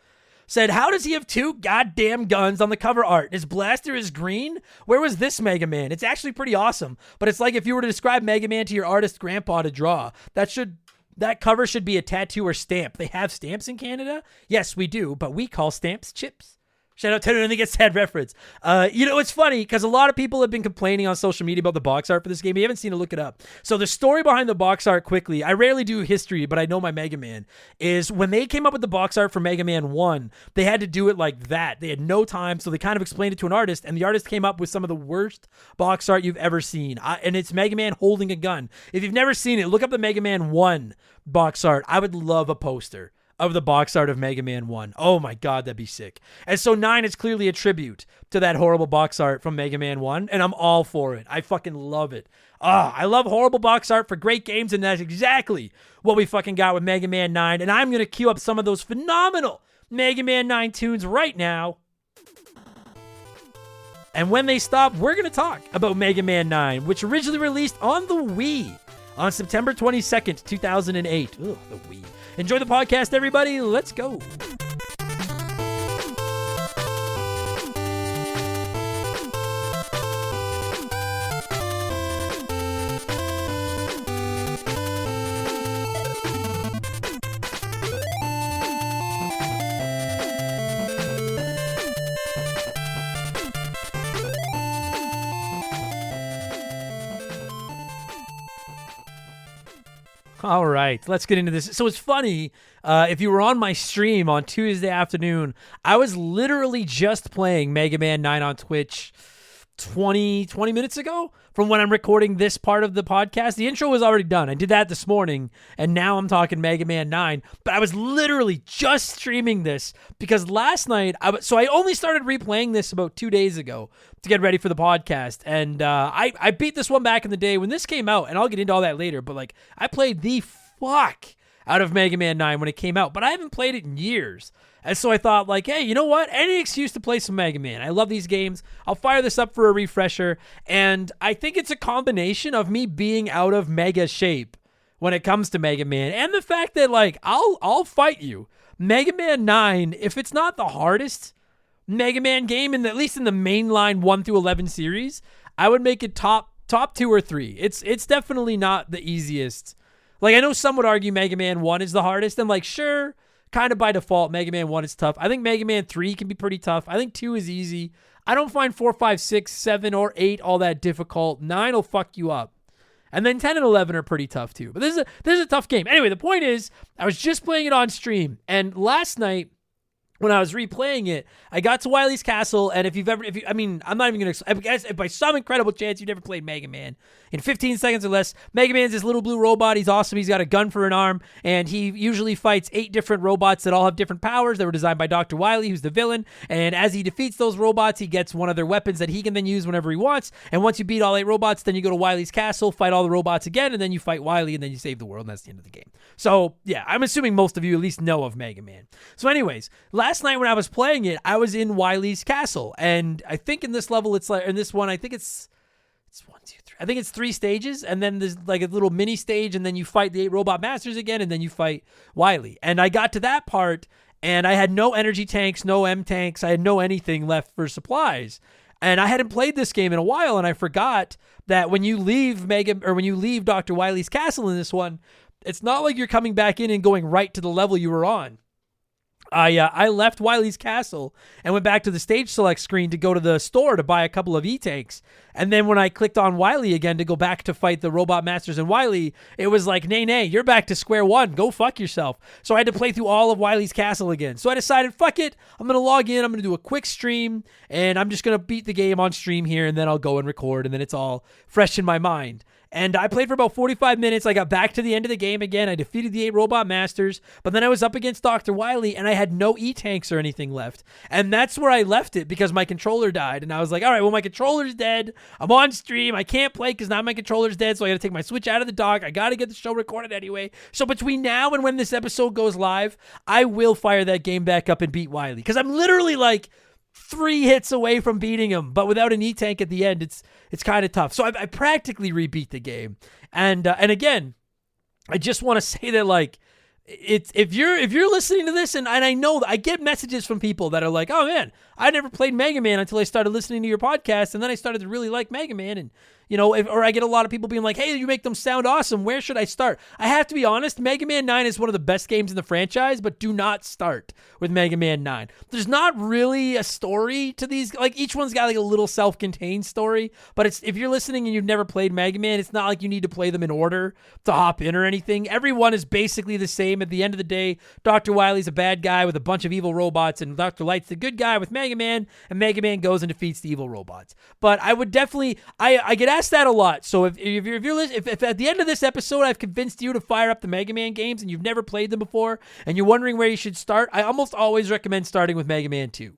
said, how does he have 2 goddamn guns on the cover art? His blaster is green? Where was this Mega Man? It's actually pretty awesome, but it's like if you were to describe Mega Man to your artist grandpa to draw. That cover should be a tattoo or stamp. They have stamps in Canada? Yes, we do, but we call stamps chips. Shout out to anyone that gets that reference. It's funny because a lot of people have been complaining on social media about the box art for this game. You haven't seen it, look it up. So the story behind the box art, quickly, I rarely do history, but I know my Mega Man, is when they came up with the box art for Mega Man 1, they had to do it like that. They had no time, so they kind of explained it to an artist, and the artist came up with some of the worst box art you've ever seen. And it's Mega Man holding a gun. If you've never seen it, look up the Mega Man 1 box art. I would love a poster of the box art of Mega Man 1. Oh my God, that'd be sick. And so 9 is clearly a tribute to that horrible box art from Mega Man 1, and I'm all for it. I fucking love it. I love horrible box art for great games, and that's exactly what we fucking got with Mega Man 9, and I'm going to queue up some of those phenomenal Mega Man 9 tunes right now. And when they stop, we're going to talk about Mega Man 9, which originally released on the Wii on September 22nd, 2008. Ugh, the Wii. Enjoy the podcast, everybody. Let's go. All right, let's get into this. So it's funny, if you were on my stream on Tuesday afternoon, I was literally just playing Mega Man 9 on Twitch 20 minutes ago from when I'm recording this part of the podcast. The intro was already done. I did that this morning, and now I'm talking Mega Man 9. But I was literally just streaming this because last night, I only started replaying this about 2 days ago to get ready for the podcast. And I beat this one back in the day when this came out, and I'll get into all that later. But I played the fuck out of Mega Man 9 when it came out, but I haven't played it in years. And so I thought, hey, you know what? Any excuse to play some Mega Man. I love these games. I'll fire this up for a refresher. And I think it's a combination of me being out of Mega shape when it comes to Mega Man, and the fact that, I'll fight you. Mega Man 9, if it's not the hardest Mega Man game, at least in the mainline 1 through 11 series, I would make it top 2 or 3. It's definitely not the easiest. I know some would argue Mega Man 1 is the hardest, and sure, kind of by default, Mega Man 1 is tough. I think Mega Man 3 can be pretty tough. I think 2 is easy. I don't find 4, 5, 6, 7, or 8 all that difficult. 9 will fuck you up. And then 10 and 11 are pretty tough too. But this is a tough game. Anyway, the point is, I was just playing it on stream, and last night, when I was replaying it, I got to Wily's Castle, and I'm not even going to, I guess if by some incredible chance you never played Mega Man, in 15 seconds or less, Mega Man's this little blue robot. He's awesome. He's got a gun for an arm, and he usually fights 8 different robots that all have different powers that were designed by Dr. Wily, who's the villain, and as he defeats those robots, he gets one of their weapons that he can then use whenever he wants, and once you beat all 8 robots, then you go to Wily's Castle, fight all the robots again, and then you fight Wily, and then you save the world, and that's the end of the game. So, yeah, I'm assuming most of you at least know of Mega Man. So anyways, last night when I was playing it, I was in Wily's Castle, and I think in this level, in this one, I think it's 1, 2, 3. I think it's 3 stages, and then there's a little mini stage, and then you fight the 8 robot masters again, and then you fight Wily. And I got to that part, and I had no energy tanks, no M tanks. I had no anything left for supplies. And I hadn't played this game in a while, and I forgot that when you leave Dr. Wily's castle in this one, it's not like you're coming back in and going right to the level you were on. I left Wily's castle and went back to the stage select screen to go to the store to buy a couple of E-tanks. And then when I clicked on Wily again to go back to fight the Robot Masters and Wily, it was like, nay, you're back to square one. Go fuck yourself. So I had to play through all of Wily's castle again. So I decided, fuck it. I'm going to log in. I'm going to do a quick stream, and I'm just going to beat the game on stream here, and then I'll go and record, and then it's all fresh in my mind. And I played for about 45 minutes. I got back to the end of the game again. I defeated the 8 Robot Masters, but then I was up against Dr. Wily, and I had no E-tanks or anything left. And that's where I left it because my controller died. And I was like, all right, well, my controller's dead. I'm on stream. I can't play because now my controller's dead, so I got to take my Switch out of the dock. I got to get the show recorded anyway. So between now and when this episode goes live, I will fire that game back up and beat Wily because I'm literally like 3 hits away from beating him, but without an E-tank at the end, it's kind of tough. So I practically rebeat the game, and again, I just want to say that like if you're listening to this, and I know that I get messages from people that are like, oh man, I never played Mega Man until I started listening to your podcast, and then I started to really like Mega Man, and or I get a lot of people being like, hey, you make them sound awesome. Where should I start? I have to be honest, Mega Man 9 is one of the best games in the franchise, but do not start with Mega Man 9. There's not really a story to these. Like, each one's got like a little self-contained story, but if you're listening and you've never played Mega Man, it's not like you need to play them in order to hop in or anything. Everyone is basically the same. At the end of the day, Dr. Wily's a bad guy with a bunch of evil robots, and Dr. Light's the good guy with Mega Man, and Mega Man goes and defeats the evil robots. But I would definitely, I get asked that a lot. So if at the end of this episode I've convinced you to fire up the Mega Man games and you've never played them before and you're wondering where you should start, I almost always recommend starting with Mega Man 2.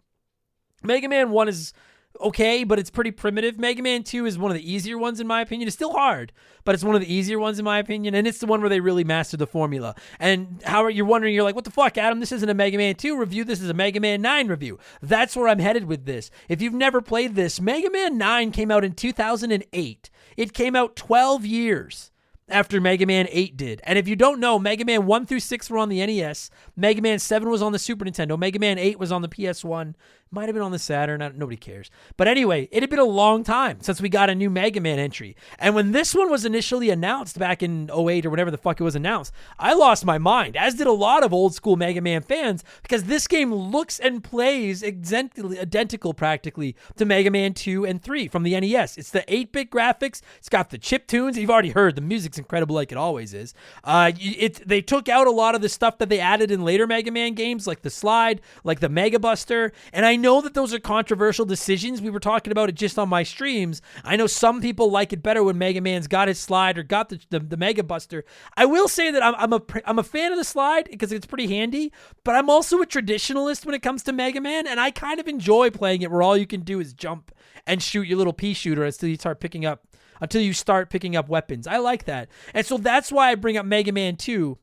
Mega Man 1 is okay, but it's pretty primitive. Mega Man 2 is one of the easier ones in my opinion. It's still hard, but it's one of the easier ones in my opinion, and it's the one where they really mastered the formula. And you're wondering, you're like, what the fuck, Adam? This isn't a Mega Man 2 review. This is a Mega Man 9 review. That's where I'm headed with this. If you've never played this, Mega Man 9 came out in 2008. It came out 12 years after Mega Man 8 did. And if you don't know, Mega Man 1 through 6 were on the NES. Mega Man 7 was on the Super Nintendo. Mega Man 8 was on the PS1. Might have been on the Saturn. Nobody cares. But anyway, it had been a long time since we got a new Mega Man entry. And when this one was initially announced back in 08 or whatever the fuck it was announced, I lost my mind, as did a lot of old school Mega Man fans, because this game looks and plays identical practically to Mega Man 2 and 3 from the NES. It's the 8-bit graphics. It's got the chip tunes. You've already heard the music's incredible like it always is. They took out a lot of the stuff that they added in later Mega Man games, like the slide, like the Mega Buster, and I know that those are controversial decisions. We were talking about it just on my streams. I know some people like it better when Mega Man's got his slide or got the Mega Buster. I will say that I'm a fan of the slide because it's pretty handy, but I'm also a traditionalist when it comes to Mega Man, and I kind of enjoy playing it where all you can do is jump and shoot your little pea shooter until you start picking up weapons. I like that. And so that's why I bring up Mega Man 2.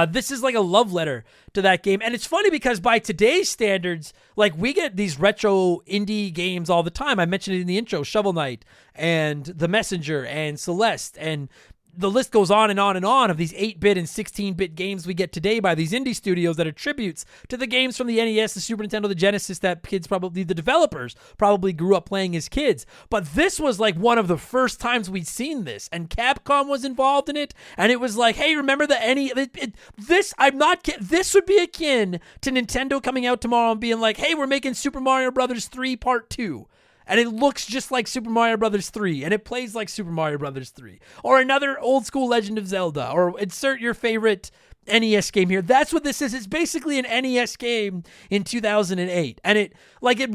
This is like a love letter to that game. And it's funny because by today's standards, like, we get these retro indie games all the time. I mentioned it in the intro, Shovel Knight and The Messenger and Celeste, and the list goes on and on and on of these 8-bit and 16-bit games we get today by these indie studios that are tributes to the games from the NES, the Super Nintendo, the Genesis that the developers probably grew up playing as kids. But this was like one of the first times we'd seen this, and Capcom was involved in it, and it was like, hey, remember the this would be akin to Nintendo coming out tomorrow and being like, hey, we're making Super Mario Brothers 3 Part 2. And it looks just like Super Mario Brothers 3, and it plays like Super Mario Brothers 3. Or another old school Legend of Zelda, or insert your favorite NES game here. That's what this is. It's basically an NES game in 2008. And it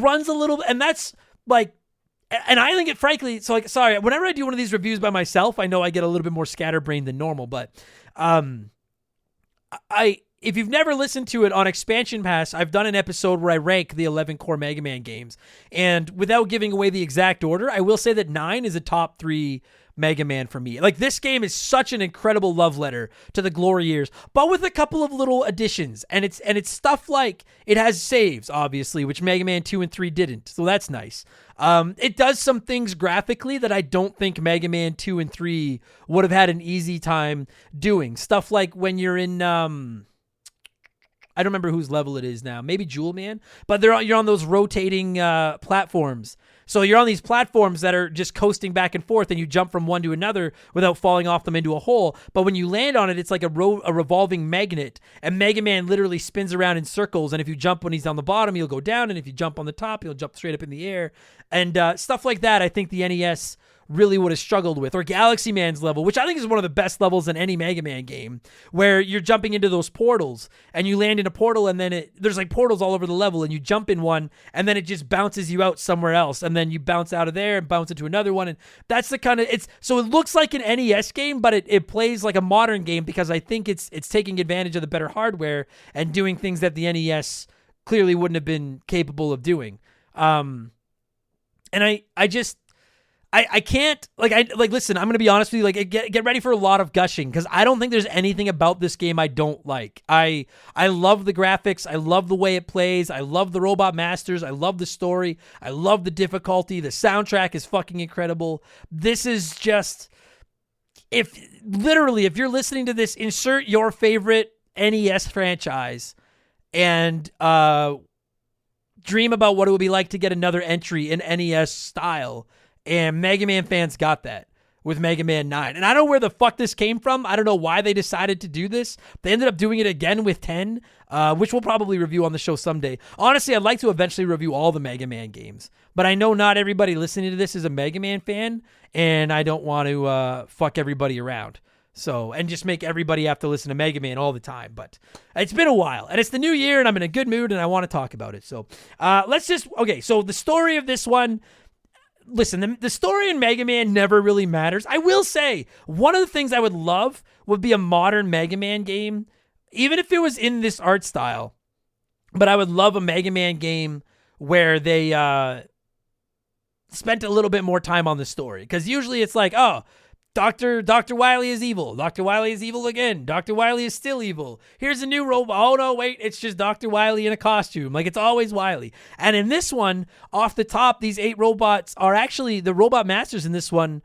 runs a little, and that's like, and I think it, frankly, so like, sorry, whenever I do one of these reviews by myself, I know I get a little bit more scatterbrained than normal, but if you've never listened to it on Expansion Pass, I've done an episode where I rank the 11 core Mega Man games. And without giving away the exact order, I will say that 9 is a top 3 Mega Man for me. Like, this game is such an incredible love letter to the glory years, but with a couple of little additions. And it's stuff like, it has saves, obviously, which Mega Man 2 and 3 didn't. So that's nice. It does some things graphically that I don't think Mega Man 2 and 3 would have had an easy time doing. Stuff like when you're in, I don't remember whose level it is now. Maybe Jewel Man. But you're on those rotating platforms. So you're on these platforms that are just coasting back and forth, and you jump from one to another without falling off them into a hole. But when you land on it, it's like a revolving magnet, and Mega Man literally spins around in circles. And if you jump when he's on the bottom, he'll go down, and if you jump on the top, he'll jump straight up in the air. And stuff like that, I think the NES really would have struggled with. Or Galaxy Man's level, which I think is one of the best levels in any Mega Man game, where you're jumping into those portals and you land in a portal, and then there's like portals all over the level, and you jump in one and then it just bounces you out somewhere else, and then you bounce out of there and bounce into another one. And that's the kind of, so it looks like an NES game, but it plays like a modern game, because I think it's taking advantage of the better hardware and doing things that the NES clearly wouldn't have been capable of doing. And I can't, listen, I'm going to be honest with you, like, get ready for a lot of gushing, because I don't think there's anything about this game I don't like. I love the graphics. I love the way it plays. I love the Robot Masters. I love the story. I love the difficulty. The soundtrack is fucking incredible. This is just, if you're listening to this, insert your favorite NES franchise and dream about what it would be like to get another entry in NES style. And Mega Man fans got that with Mega Man 9. And I don't know where the fuck this came from. I don't know why they decided to do this. They ended up doing it again with 10, which we'll probably review on the show someday. Honestly, I'd like to eventually review all the Mega Man games. But I know not everybody listening to this is a Mega Man fan, and I don't want to fuck everybody around. And just make everybody have to listen to Mega Man all the time. But it's been a while, and it's the new year, and I'm in a good mood, and I want to talk about it. So so the story of this one, listen, the story in Mega Man never really matters. I will say, one of the things I would love would be a modern Mega Man game, even if it was in this art style. But I would love a Mega Man game where they spent a little bit more time on the story. Because usually it's like, oh, Dr. Wily is evil. Dr. Wily is evil again. Dr. Wily is still evil. Here's a new robot. Oh, no, wait. It's just Dr. Wily in a costume. Like, it's always Wily. And in this one, off the top, these 8 robots are actually, the Robot Masters in this one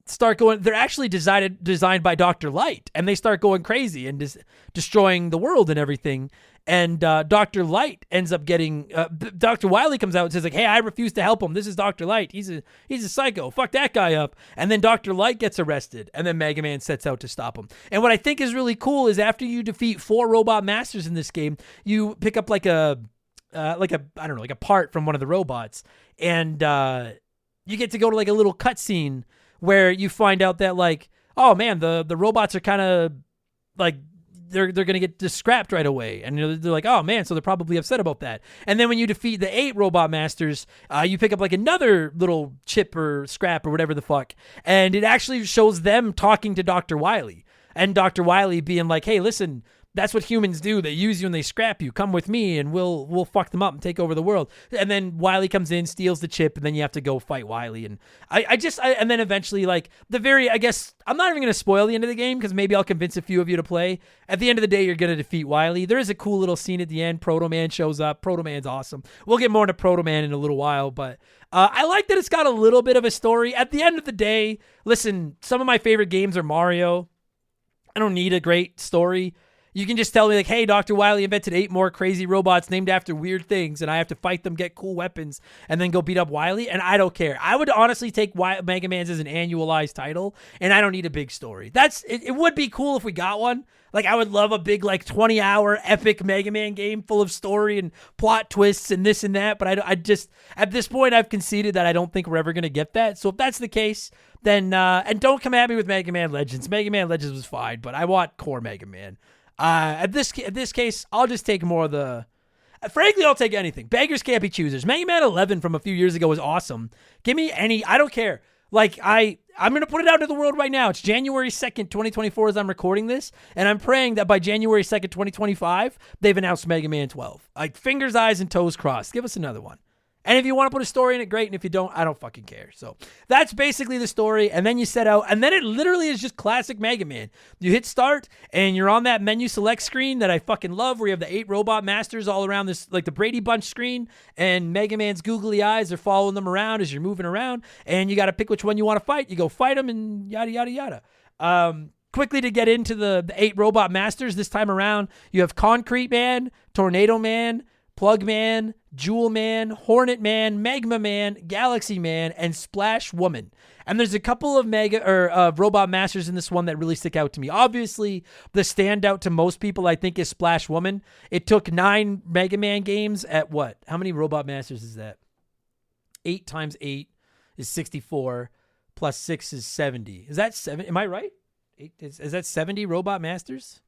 start going, they're actually designed by Dr. Light. And they start going crazy and destroying the world and everything. And Dr. Light ends up getting, Dr. Wily comes out and says, like, hey, I refuse to help him. This is Dr. Light. He's a psycho. Fuck that guy up. And then Dr. Light gets arrested, and then Mega Man sets out to stop him. And what I think is really cool is after you defeat 4 Robot Masters in this game, you pick up like a part from one of the robots, and you get to go to like a little cutscene where you find out that, like, oh man, the robots are kind of like, they're going to get just scrapped right away. And they're like, oh man, so they're probably upset about that. And then when you defeat the 8 Robot Masters, you pick up like another little chip or scrap or whatever the fuck. And it actually shows them talking to Dr. Wily. And Dr. Wily being like, hey, listen, that's what humans do. They use you and they scrap you. Come with me and we'll fuck them up and take over the world. And then Wily comes in, steals the chip, and then you have to go fight Wily. And and then eventually, like, I guess I'm not even going to spoil the end of the game, because maybe I'll convince a few of you to play. At the end of the day, you're going to defeat Wily. There is a cool little scene at the end. Proto Man shows up. Proto Man's awesome. We'll get more into Proto Man in a little while, but I like that it's got a little bit of a story. At the end of the day, listen, some of my favorite games are Mario. I don't need a great story. You can just tell me, like, hey, Dr. Wily invented 8 more crazy robots named after weird things, and I have to fight them, get cool weapons, and then go beat up Wily, and I don't care. I would honestly take Mega Man's as an annualized title, and I don't need a big story. It would be cool if we got one. Like, I would love a big, like, 20-hour epic Mega Man game full of story and plot twists and this and that, but I just, at this point, I've conceded that I don't think we're ever going to get that. So if that's the case, then, and don't come at me with Mega Man Legends. Mega Man Legends was fine, but I want core Mega Man. At this case, I'll just take more of the... Frankly, I'll take anything. Beggars can't be choosers. Mega Man 11 from a few years ago was awesome. Give me any... I don't care. Like, I'm going to put it out into the world right now. It's January 2nd, 2024 as I'm recording this, and I'm praying that by January 2nd, 2025, they've announced Mega Man 12. Like, fingers, eyes, and toes crossed. Give us another one. And if you want to put a story in it, great. And if you don't, I don't fucking care. So that's basically the story. And then you set out, and then it literally is just classic Mega Man. You hit start, and you're on that menu select screen that I fucking love, where you have the 8 Robot Masters all around this, like the Brady Bunch screen, and Mega Man's googly eyes are following them around as you're moving around, and you got to pick which one you want to fight. You go fight them, and yada, yada, yada. quickly to get into the 8 robot masters this time around, you have Concrete Man, Tornado Man, Plug Man, Jewel Man, Hornet Man, Magma Man, Galaxy Man, and Splash Woman. And there's a couple of robot masters in this one that really stick out to me. Obviously, the standout to most people, I think, is Splash Woman. It took 9 Mega Man games at what? How many robot masters is that? 8 times 8 is 64, plus 6 is 70. Is that 7? Am I right? Is that 70 robot masters?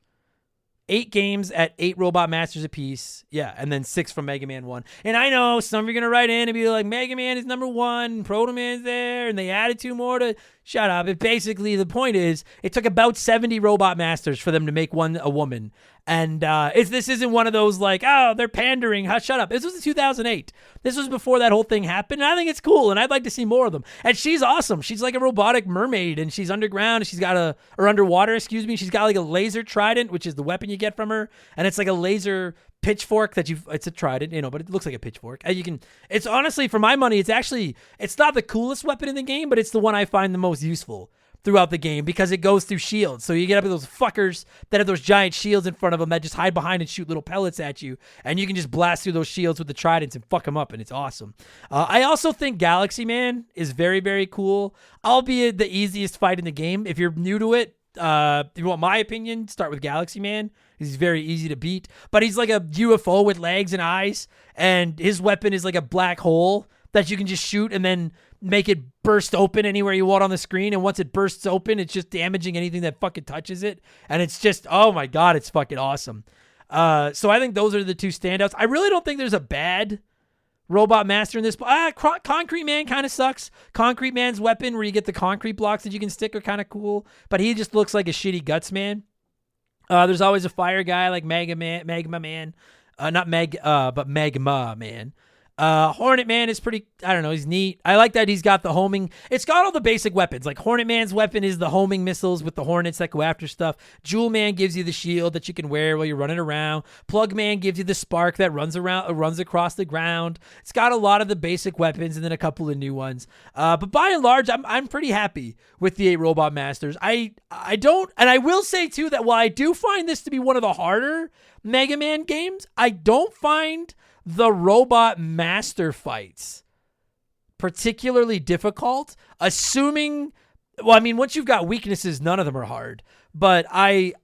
8 games at 8 robot masters apiece. Yeah, and then 6 from Mega Man 1. And I know some of you are going to write in and be like, Mega Man is number 1, Proto Man's there, and they added 2 more to... Shut up. It basically, the point is, it took about 70 robot masters for them to make one a woman. And this isn't one of those like, oh, they're pandering. Shut up. This was in 2008. This was before that whole thing happened. And I think it's cool, and I'd like to see more of them. And she's awesome. She's like a robotic mermaid, and she's underground. And she's got underwater, excuse me. She's got like a laser trident, which is the weapon you get from her. And it's like a laser pitchfork it's a trident, but it looks like a pitchfork. It's honestly, for my money, it's not the coolest weapon in the game, but it's the one I find the most useful throughout the game because it goes through shields. So you get up with those fuckers that have those giant shields in front of them that just hide behind and shoot little pellets at you, and you can just blast through those shields with the tridents and fuck them up, and it's awesome. I also think Galaxy Man is very, very cool, albeit the easiest fight in the game. If you're new to it, if you want my opinion, start with Galaxy Man. He's very easy to beat, but he's like a UFO with legs and eyes, and his weapon is like a black hole that you can just shoot and then make it burst open anywhere you want on the screen. And once it bursts open, it's just damaging anything that fucking touches it. And it's just, oh my God, it's fucking awesome. So I think those are the 2 standouts. I really don't think there's a bad robot master in this. Concrete Man kind of sucks. Concrete Man's weapon, where you get the concrete blocks that you can stick, are kind of cool, but he just looks like a shitty Guts Man. There's always a fire guy like Magma Man. But Magma Man. Hornet Man is pretty, I don't know, he's neat. I like that he's got the homing. It's got all the basic weapons. Like Hornet Man's weapon is the homing missiles with the hornets that go after stuff. Jewel Man gives you the shield that you can wear while you're running around. Plug Man gives you the spark that runs across the ground. It's got a lot of the basic weapons and then a couple of new ones. But by and large, I'm pretty happy with the 8 Robot Masters. I will say too that while I do find this to be one of the harder Mega Man games, I don't find the robot master fights particularly difficult, once you've got weaknesses, none of them are hard, but I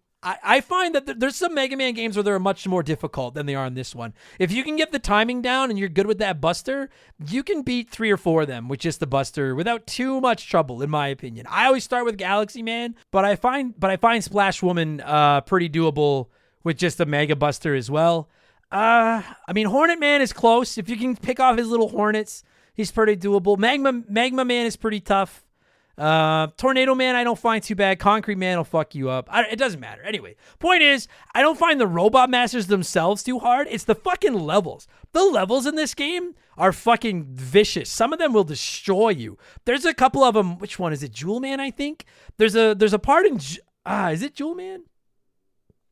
find that there's some Mega Man games where they're much more difficult than they are in this one. If you can get the timing down and you're good with that buster, you can beat 3 or 4 of them with just the buster without too much trouble, in my opinion. I always start with Galaxy Man, but I find Splash Woman pretty doable with just a Mega Buster as well. Hornet Man is close. If you can pick off his little hornets, he's pretty doable. Magma Man is pretty tough. Tornado Man I don't find too bad. Concrete Man will fuck you up. It doesn't matter. Anyway, point is, I don't find the Robot Masters themselves too hard. It's the fucking levels. The levels in this game are fucking vicious. Some of them will destroy you. There's a couple of them. Which one is it? Jewel Man, I think. There's a part in... is it Jewel Man?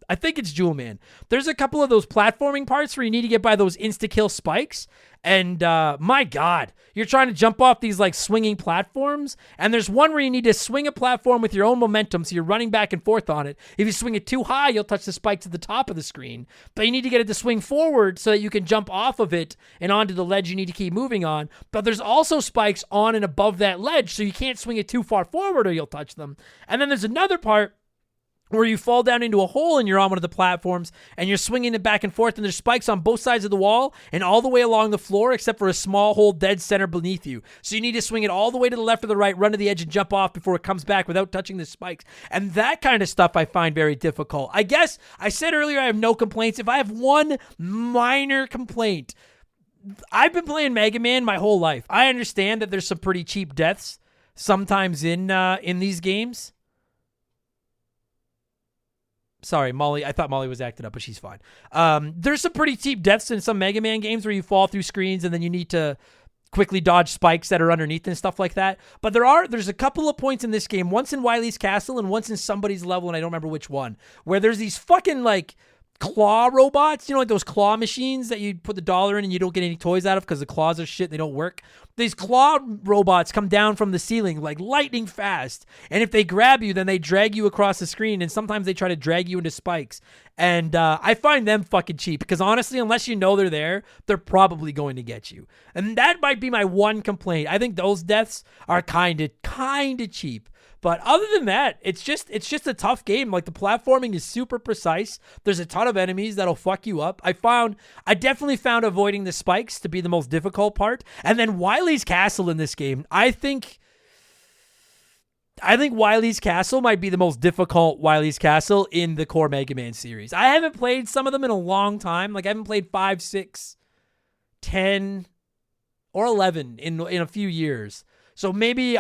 I think it's Jewel Man. There's a couple of those platforming parts where you need to get by those insta-kill spikes. And my God, you're trying to jump off these like swinging platforms. And there's one where you need to swing a platform with your own momentum. So you're running back and forth on it. If you swing it too high, you'll touch the spikes at the top of the screen. But you need to get it to swing forward so that you can jump off of it and onto the ledge you need to keep moving on. But there's also spikes on and above that ledge. So you can't swing it too far forward or you'll touch them. And then there's another part where you fall down into a hole and you're on one of the platforms and you're swinging it back and forth and there's spikes on both sides of the wall and all the way along the floor except for a small hole dead center beneath you. So you need to swing it all the way to the left or the right, run to the edge and jump off before it comes back without touching the spikes. And that kind of stuff I find very difficult. I guess I said earlier I have no complaints. If I have one minor complaint, I've been playing Mega Man my whole life. I understand that there's some pretty cheap deaths sometimes in these games. Sorry, Molly. I thought Molly was acting up, but she's fine. There's some pretty cheap deaths in some Mega Man games where you fall through screens and then you need to quickly dodge spikes that are underneath and stuff like that. But there's a couple of points in this game, once in Wily's Castle and once in somebody's level, and I don't remember which one, where there's these fucking like claw robots, like those claw machines that you put the dollar in and you don't get any toys out of because the claws are shit, they don't work. These claw robots come down from the ceiling like lightning fast, and if they grab you, then they drag you across the screen, and sometimes they try to drag you into spikes. And I find them fucking cheap because honestly, unless you know they're there, they're probably going to get you. And that might be my one complaint. I think those deaths are kind of cheap. But other than that, it's just a tough game. Like, the platforming is super precise. There's a ton of enemies that'll fuck you up. I definitely found avoiding the spikes to be the most difficult part. And then Wily's Castle in this game, I think Wily's Castle might be the most difficult Wily's Castle in the core Mega Man series. I haven't played some of them in a long time. Like, I haven't played 5, 6, 10, or 11 in a few years. So maybe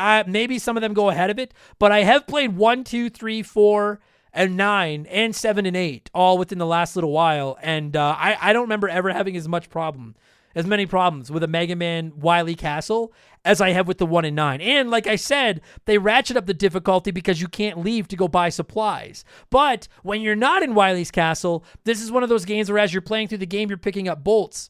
some of them go ahead of it, but I have played 1, 2, 3, 4, and 9, and 7 and 8 all within the last little while, and I don't remember ever having as many problems with a Mega Man Wily Castle as I have with the 1 and 9. And like I said, they ratchet up the difficulty because you can't leave to go buy supplies. But when you're not in Wily's Castle, this is one of those games where as you're playing through the game, you're picking up bolts.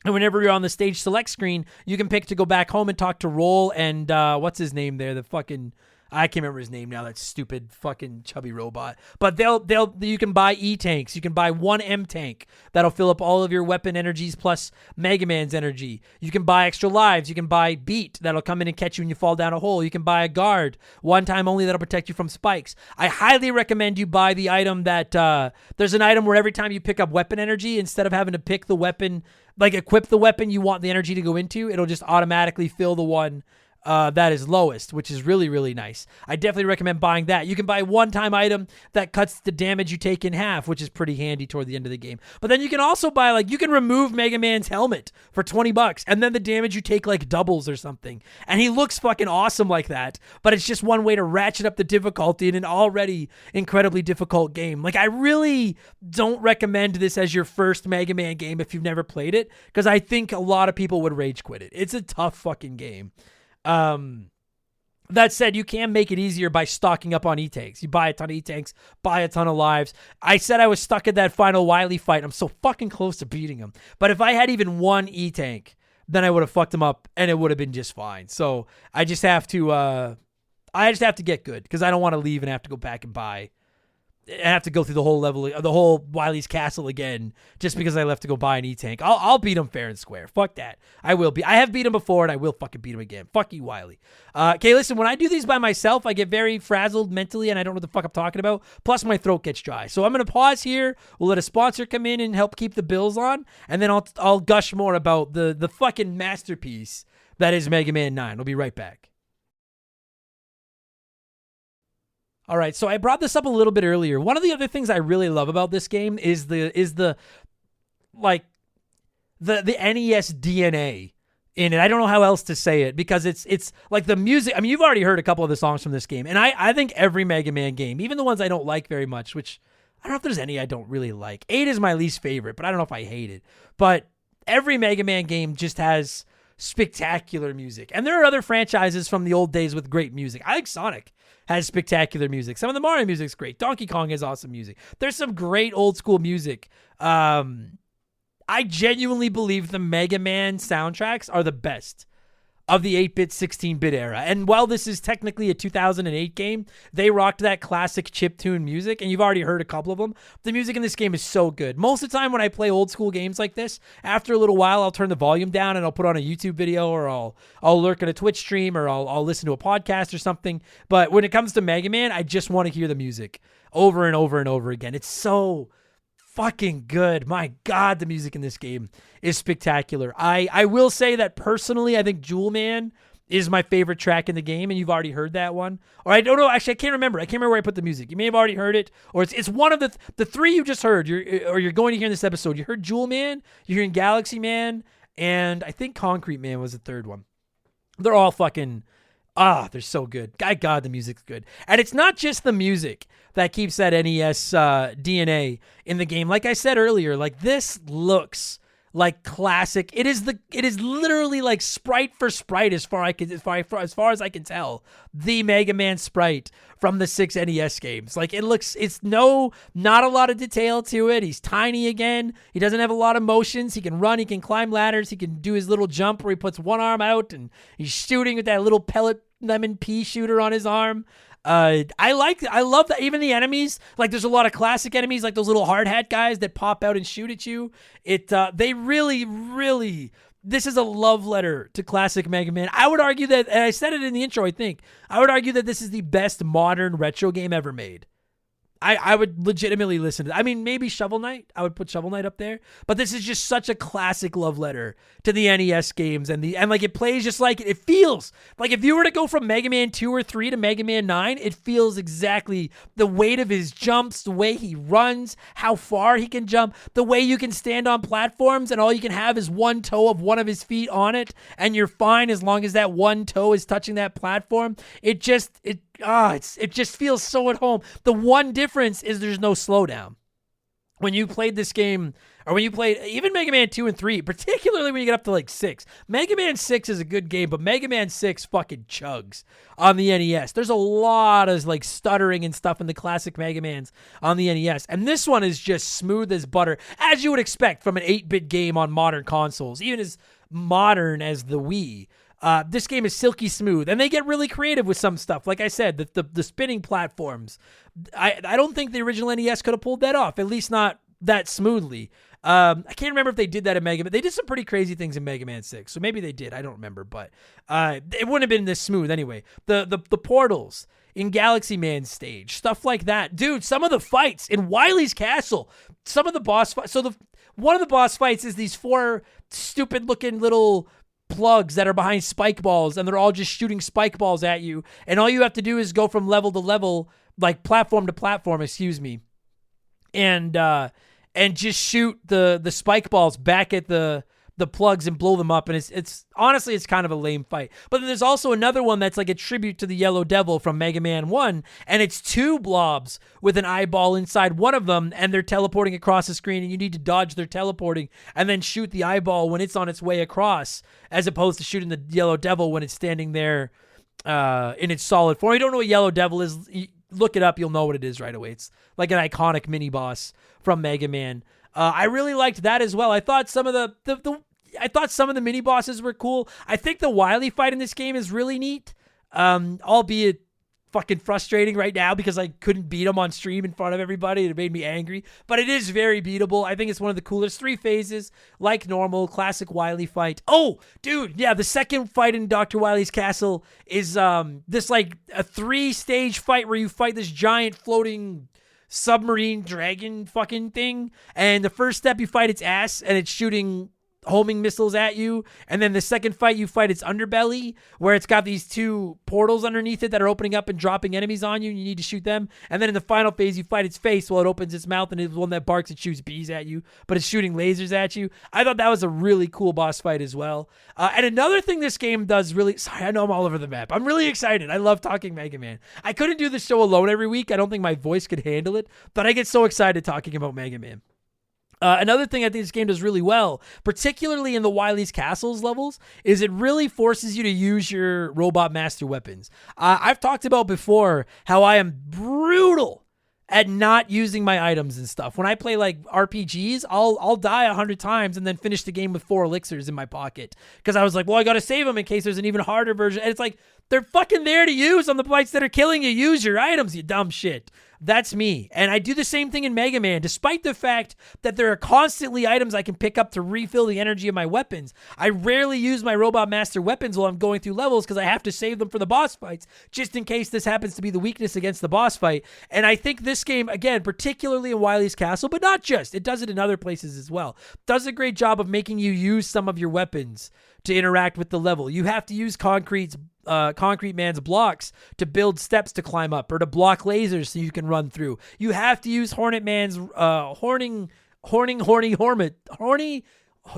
And whenever you're on the stage select screen, you can pick to go back home and talk to Roll and what's his name there? The fucking, I can't remember his name now. That stupid fucking chubby robot. But you can buy E-tanks. You can buy 1 M-tank that'll fill up all of your weapon energies plus Mega Man's energy. You can buy extra lives. You can buy Beat that'll come in and catch you when you fall down a hole. You can buy a guard, one time only, that'll protect you from spikes. I highly recommend you buy the item that there's an item where every time you pick up weapon energy, instead of having to pick the weapon, like equip the weapon you want the energy to go into, it'll just automatically fill the one that is lowest, which is really, really nice. I definitely recommend buying that. You can buy a one-time item that cuts the damage you take in half, which is pretty handy toward the end of the game. But then you can also buy, you can remove Mega Man's helmet for $20, and then the damage you take, doubles or something. And he looks fucking awesome like that, but it's just one way to ratchet up the difficulty in an already incredibly difficult game. I really don't recommend this as your first Mega Man game if you've never played it, because I think a lot of people would rage quit it. It's a tough fucking game. That said, you can make it easier by stocking up on E-tanks. You buy a ton of E-tanks, buy a ton of lives. I said I was stuck at that final Wily fight. I'm so fucking close to beating him. But if I had even 1 E-tank, then I would have fucked him up and it would have been just fine. So I just have to get good because I don't want to leave and have to go back and buy. I have to go through the whole Wily's Castle again just because I left to go buy an E-tank. I'll beat him fair and square. Fuck that. I have beat him before and I will fucking beat him again. Fuck you, Wily. Okay, listen, when I do these by myself, I get very frazzled mentally and I don't know what the fuck I'm talking about. Plus my throat gets dry. So I'm going to pause here. We'll let a sponsor come in and help keep the bills on. And then I'll gush more about the fucking masterpiece that is Mega Man 9. We'll be right back. All right, so I brought this up a little bit earlier. One of the other things I really love about this game is the NES DNA in it. I don't know how else to say it because it's like the music. I mean, you've already heard a couple of the songs from this game, and I think every Mega Man game, even the ones I don't like very much, which I don't know if there's any I don't really like. 8 is my least favorite, but I don't know if I hate it. But every Mega Man game just has spectacular music, and there are other franchises from the old days with great music. I think Sonic has spectacular music. Some of the Mario music's great. Donkey Kong has awesome music. There's some great old school music. I genuinely believe the Mega Man soundtracks are the best of the 8-bit, 16-bit era. And while this is technically a 2008 game, they rocked that classic chiptune music, and you've already heard a couple of them. The music in this game is so good. Most of the time when I play old school games like this, after a little while, I'll turn the volume down and I'll put on a YouTube video, or I'll lurk in a Twitch stream, or I'll listen to a podcast or something. But when it comes to Mega Man, I just want to hear the music over and over and over again. It's so fucking good. My God, the music in this game is spectacular. I will say that personally, I think Jewel Man is my favorite track in the game, and you've already heard that one. Or I don't know, actually, I can't remember. I can't remember where I put the music. You may have already heard it, or it's one of the 3 you just heard, you're going to hear in this episode. You heard Jewel Man, you're hearing Galaxy Man, and I think Concrete Man was the 3rd one. They're all fucking... they're so good. God, the music's good. And it's not just the music that keeps that NES DNA in the game. Like I said earlier, this looks like classic. It is literally like sprite for sprite as far as I can tell, the Mega Man sprite from the 6 NES games. Like not a lot of detail to it. He's tiny again. He doesn't have a lot of motions. He can run, he can climb ladders, he can do his little jump where he puts one arm out and he's shooting with that little pellet lemon pea shooter on his arm. I love that. Even the enemies, like there's a lot of classic enemies, like those little hard hat guys that pop out and shoot at you. They really, this is a love letter to classic Mega Man. I would argue that, and I said it in the intro, I would argue that this is the best modern retro game ever made. I would legitimately listen to it. I mean, maybe Shovel Knight. I would put Shovel Knight up there. But this is just such a classic love letter to the NES games. And like it plays just like it feels. Like if you were to go from Mega Man 2 or 3 to Mega Man 9, it feels exactly the weight of his jumps, the way he runs, how far he can jump, the way you can stand on platforms and all you can have is one toe of one of his feet on it. And you're fine as long as that one toe is touching that platform. It just feels so at home. The one difference is there's no slowdown. When you played this game, or when you played even Mega Man 2 and 3, particularly when you get up to like 6, Mega Man 6 is a good game, but Mega Man 6 fucking chugs on the NES. There's a lot of like stuttering and stuff in the classic Mega Mans on the NES. And this one is just smooth as butter, as you would expect from an 8-bit game on modern consoles, even as modern as the Wii. This game is silky smooth, and they get really creative with some stuff. Like I said, the spinning platforms. I don't think the original NES could have pulled that off, at least not that smoothly. I can't remember if they did that in Mega Man. They did some pretty crazy things in Mega Man 6, so maybe they did. I don't remember, but it wouldn't have been this smooth anyway. The portals in Galaxy Man stage, stuff like that. Dude, some of the fights in Wily's Castle, some of the boss fights. So one of the boss fights is these 4 stupid-looking little plugs that are behind spike balls, and they're all just shooting spike balls at you, and all you have to do is go from level to level, like platform to platform, and just shoot the spike balls back at the plugs and blow them up. And it's honestly, it's kind of a lame fight. But then there's also another one that's like a tribute to the Yellow Devil from Mega Man 1, and it's 2 blobs with an eyeball inside one of them, and they're teleporting across the screen, and you need to dodge their teleporting and then shoot the eyeball when it's on its way across, as opposed to shooting the Yellow Devil when it's standing there in its solid form. You don't know what Yellow Devil is, look it up, you'll know what it is right away. It's like an iconic mini boss from Mega Man. I really liked that as well. I thought some of the mini bosses were cool. I think the Wily fight in this game is really neat, albeit fucking frustrating right now because I couldn't beat him on stream in front of everybody. It made me angry, but it is very beatable. I think it's one of the coolest 3 phases, like normal, classic Wily fight. Oh, dude, yeah, the second fight in Dr. Wily's Castle is this like a 3-stage fight where you fight this giant floating submarine dragon fucking thing, and the first step you fight its ass, and it's shooting homing missiles at you, and then the second fight you fight its underbelly, where it's got these 2 portals underneath it that are opening up and dropping enemies on you, and you need to shoot them. And then in the final phase you fight its face while it opens its mouth, and it's one that barks and shoots bees at you, but it's shooting lasers at you. I thought that was a really cool boss fight as well. And another thing this game does really, sorry, I know I'm all over the map, I'm really excited. I love talking Mega Man. I couldn't do this show alone every week. I don't think my voice could handle it, but I get so excited talking about Mega Man. Another thing I think this game does really well, particularly in the Wily's Castles levels, is it really forces you to use your Robot Master weapons. I've talked about before how I am brutal at not using my items and stuff. When I play like RPGs, I'll die 100 times and then finish the game with 4 elixirs in my pocket. Because I was like, well, I got to save them in case there's an even harder version. And it's like, they're fucking there to use on the fights that are killing you. Use your items, you dumb shit. That's me. And I do the same thing in Mega Man. Despite the fact that there are constantly items I can pick up to refill the energy of my weapons, I rarely use my Robot Master weapons while I'm going through levels because I have to save them for the boss fights, just in case this happens to be the weakness against the boss fight. And I think this game, again, particularly in Wily's Castle, but not just, it does it in other places as well, does a great job of making you use some of your weapons to interact with the level. You have to use Concrete Man's blocks to build steps to climb up, or to block lasers so you can run through. You have to use Hornet Man's horny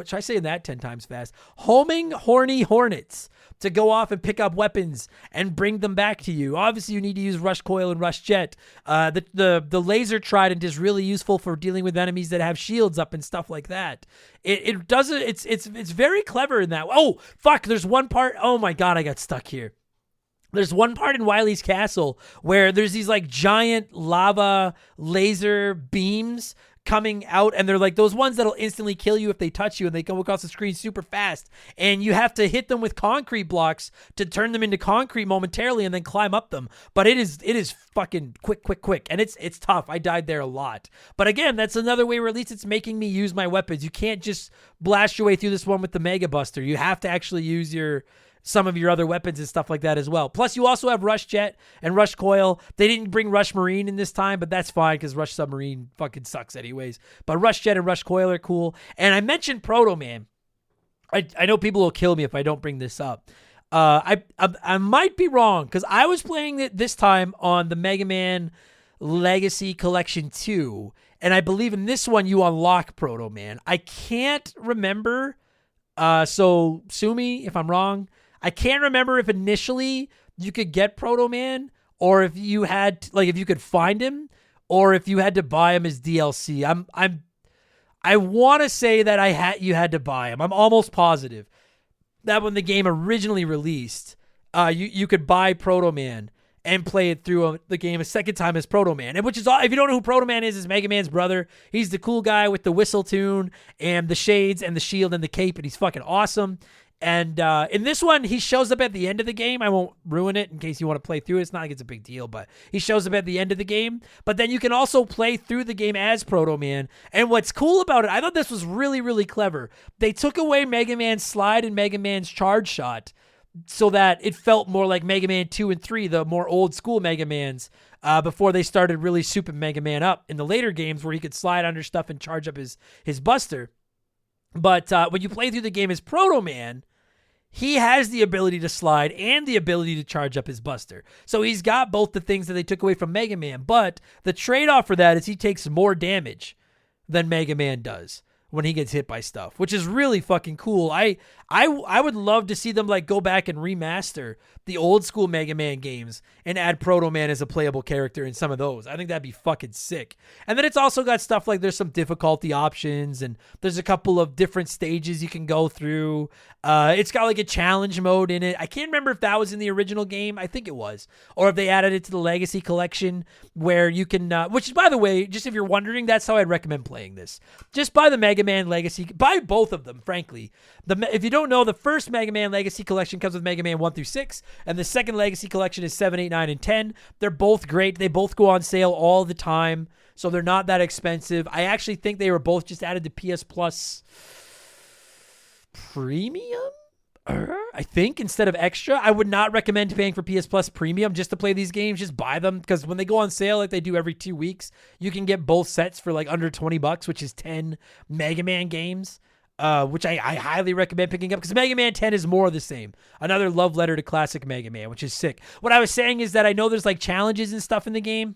try saying that 10 times fast. Homing horny hornets to go off and pick up weapons and bring them back to you. Obviously, you need to use rush coil and rush jet. The laser trident is really useful for dealing with enemies that have shields up and stuff like that. It doesn't. It's very clever in that. Oh fuck! There's one part. Oh my god! I got stuck here. There's one part in Wily's castle where there's these like giant lava laser beams coming out, and they're like those ones that'll instantly kill you if they touch you, and they come across the screen super fast, and you have to hit them with concrete blocks to turn them into concrete momentarily and then climb up them. But it is fucking quick, and it's tough. I died there a lot, but again, that's another way where at least it's making me use my weapons. You can't just blast your way through this one with the Mega Buster. You have to actually use some of your other weapons and stuff like that as well. Plus, you also have Rush Jet and Rush Coil. They didn't bring Rush Marine in this time, but that's fine because Rush Submarine fucking sucks anyways. But Rush Jet and Rush Coil are cool. And I mentioned Proto Man. I know people will kill me if I don't bring this up. I might be wrong because I was playing it this time on the Mega Man Legacy Collection 2, and I believe in this one you unlock Proto Man. I can't remember, so sue me if I'm wrong. I can't remember if initially you could get Proto Man, or if you had if you could find him, or if you had to buy him as DLC. I want to say that you had to buy him. I'm almost positive that when the game originally released, you could buy Proto Man and play it through the game a second time as Proto Man. And which is all, if you don't know who Proto Man is Mega Man's brother. He's the cool guy with the whistle tune and the shades and the shield and the cape, and he's fucking awesome. And in this one, he shows up at the end of the game. I won't ruin it in case you want to play through it. It's not like it's a big deal, but he shows up at the end of the game. But then you can also play through the game as Proto Man. And what's cool about it, I thought this was really, really clever. They took away Mega Man's slide and Mega Man's charge shot so that it felt more like Mega Man 2 and 3, the more old school Mega Mans, before they started really souping Mega Man up in the later games where he could slide under stuff and charge up his buster. But when you play through the game as Proto Man, he has the ability to slide and the ability to charge up his buster. So he's got both the things that they took away from Mega Man, but the trade-off for that is he takes more damage than Mega Man does when he gets hit by stuff, which is really fucking cool. I would love to see them go back and remaster the old school Mega Man games and add Proto Man as a playable character in some of those. I think that'd be fucking sick. And then it's also got stuff like there's some difficulty options and there's a couple of different stages you can go through. It's got a challenge mode in it. I can't remember if that was in the original game. I think it was. Or if they added it to the Legacy Collection where you can, which by the way, just if you're wondering, that's how I'd recommend playing this. Just buy the Mega Man Legacy, buy both of them, frankly. If you don't know, the first Mega Man Legacy Collection comes with Mega Man 1 through 6, and the second Legacy Collection is 7, 8, 9, and 10. They're both great. They both go on sale all the time, so they're not that expensive. I actually think they were both just added to PS Plus Premium, I think, instead of Extra. I would not recommend paying for PS Plus Premium just to play these games. Just buy them, because when they go on sale like they do every 2 weeks, you can get both sets for under $20, which is 10 Mega Man games. Which I highly recommend picking up because Mega Man 10 is more of the same. Another love letter to classic Mega Man, which is sick. What I was saying is that I know there's challenges and stuff in the game,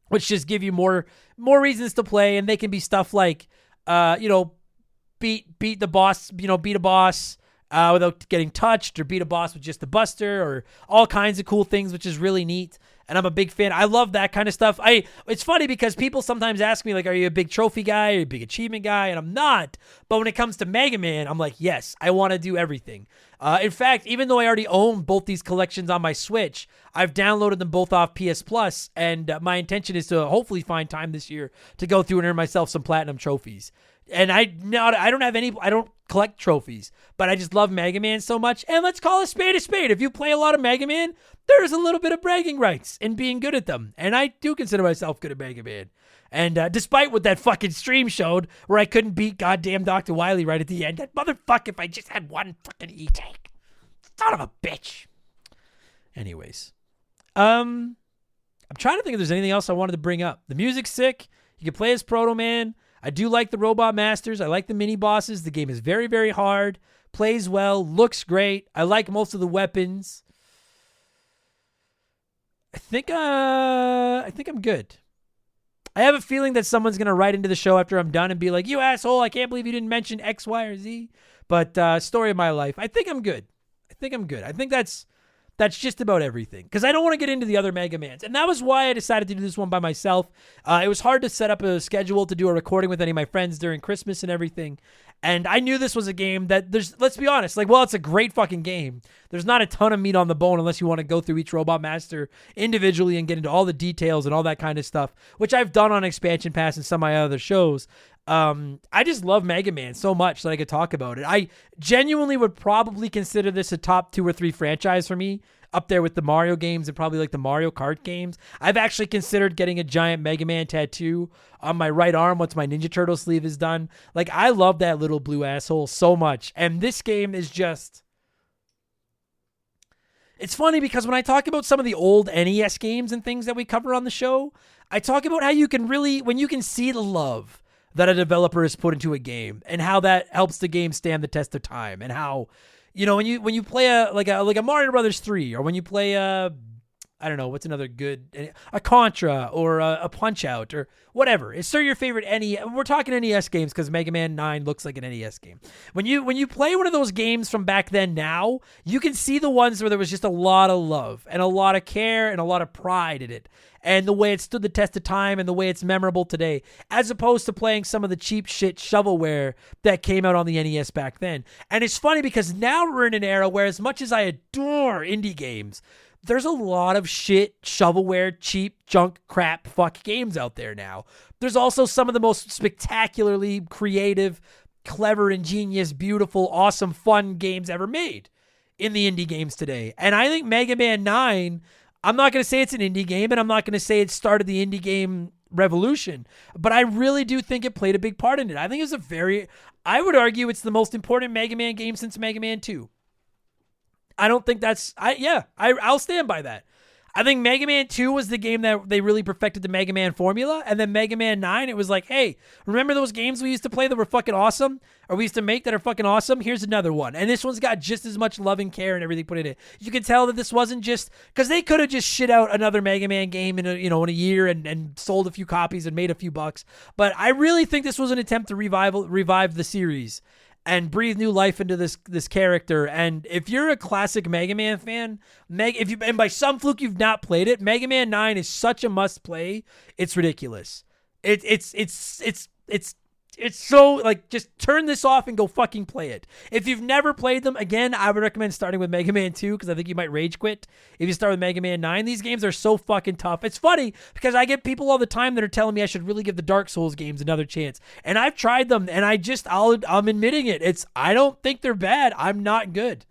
which just give you more reasons to play, and they can be stuff like, beat the boss, beat a boss without getting touched, or beat a boss with just the buster, or all kinds of cool things, which is really neat. And I'm a big fan. I love that kind of stuff. It's funny because people sometimes ask me, are you a big trophy guy? Are you a big achievement guy? And I'm not. But when it comes to Mega Man, I'm like, yes, I want to do everything. In fact, even though I already own both these collections on my Switch, I've downloaded them both off PS Plus, and my intention is to hopefully find time this year to go through and earn myself some platinum trophies. And I don't collect trophies, but I just love Mega Man so much. And let's call a spade a spade. If you play a lot of Mega Man, there's a little bit of bragging rights in being good at them. And I do consider myself good at Mega Man. And despite what that fucking stream showed, where I couldn't beat goddamn Dr. Wily right at the end, that motherfucker, if I just had one fucking E-tank. Son of a bitch. Anyways. I'm trying to think if there's anything else I wanted to bring up. The music's sick. You can play as Proto Man. I do like the Robot Masters. I like the mini bosses. The game is very, very hard. Plays well. Looks great. I like most of the weapons. I think I'm good. I have a feeling that someone's going to write into the show after I'm done and be like, you asshole, I can't believe you didn't mention X, Y, or Z. But story of my life, I think I'm good. I think that's just about everything, because I don't want to get into the other Mega Mans. And that was why I decided to do this one by myself. It was hard to set up a schedule to do a recording with any of my friends during Christmas and everything. And I knew this was a game that let's be honest, it's a great fucking game. There's not a ton of meat on the bone unless you want to go through each Robot Master individually and get into all the details and all that kind of stuff, which I've done on Expansion Pass and some of my other shows. I just love Mega Man so much that I could talk about it. I genuinely would probably consider this a top 2 or 3 franchise for me, up there with the Mario games and probably like the Mario Kart games. I've actually considered getting a giant Mega Man tattoo on my right arm once my Ninja Turtle sleeve is done. Like, I love that little blue asshole so much. And this game is just... It's funny because when I talk about some of the old NES games and things that we cover on the show, I talk about how you can really, when you can see the love that a developer has put into a game and how that helps the game stand the test of time, and how, you know, when you play a Mario Brothers 3, or when you play I don't know, what's another good, a Contra or a Punch-Out or whatever. It's still your favorite NES. We're talking NES games because Mega Man 9 looks like an NES game. When you play one of those games from back then now, you can see the ones where there was just a lot of love and a lot of care and a lot of pride in it. And the way it stood the test of time and the way it's memorable today, as opposed to playing some of the cheap shit shovelware that came out on the NES back then. And it's funny because now we're in an era where, as much as I adore indie games, there's a lot of shit, shovelware, cheap, junk, crap, fuck games out there now. There's also some of the most spectacularly creative, clever, ingenious, beautiful, awesome, fun games ever made in the indie games today. And I think Mega Man 9, I'm not going to say it's an indie game, and I'm not going to say it started the indie game revolution, but I really do think it played a big part in it. I think I would argue it's the most important Mega Man game since Mega Man 2. I don't think I'll stand by that. I think Mega Man 2 was the game that they really perfected the Mega Man formula, and then Mega Man 9, it was like, hey, remember those games we used to play that were fucking awesome, or we used to make that are fucking awesome? Here's another one. And this one's got just as much love and care and everything put in it. You can tell that this wasn't just, because they could have just shit out another Mega Man game in a year and sold a few copies and made a few bucks. But I really think this was an attempt to revive the series and breathe new life into this character. And if you're a classic Mega Man fan, and by some fluke you've not played it, Mega Man 9 is such a must play. It's ridiculous. It's so, like, just turn this off and go fucking play it. If you've never played them, again, I would recommend starting with Mega Man 2, because I think you might rage quit if you start with Mega Man 9. These games are so fucking tough. It's funny because I get people all the time that are telling me I should really give the Dark Souls games another chance. And I've tried them, and I'm admitting it. I don't think they're bad. I'm not good.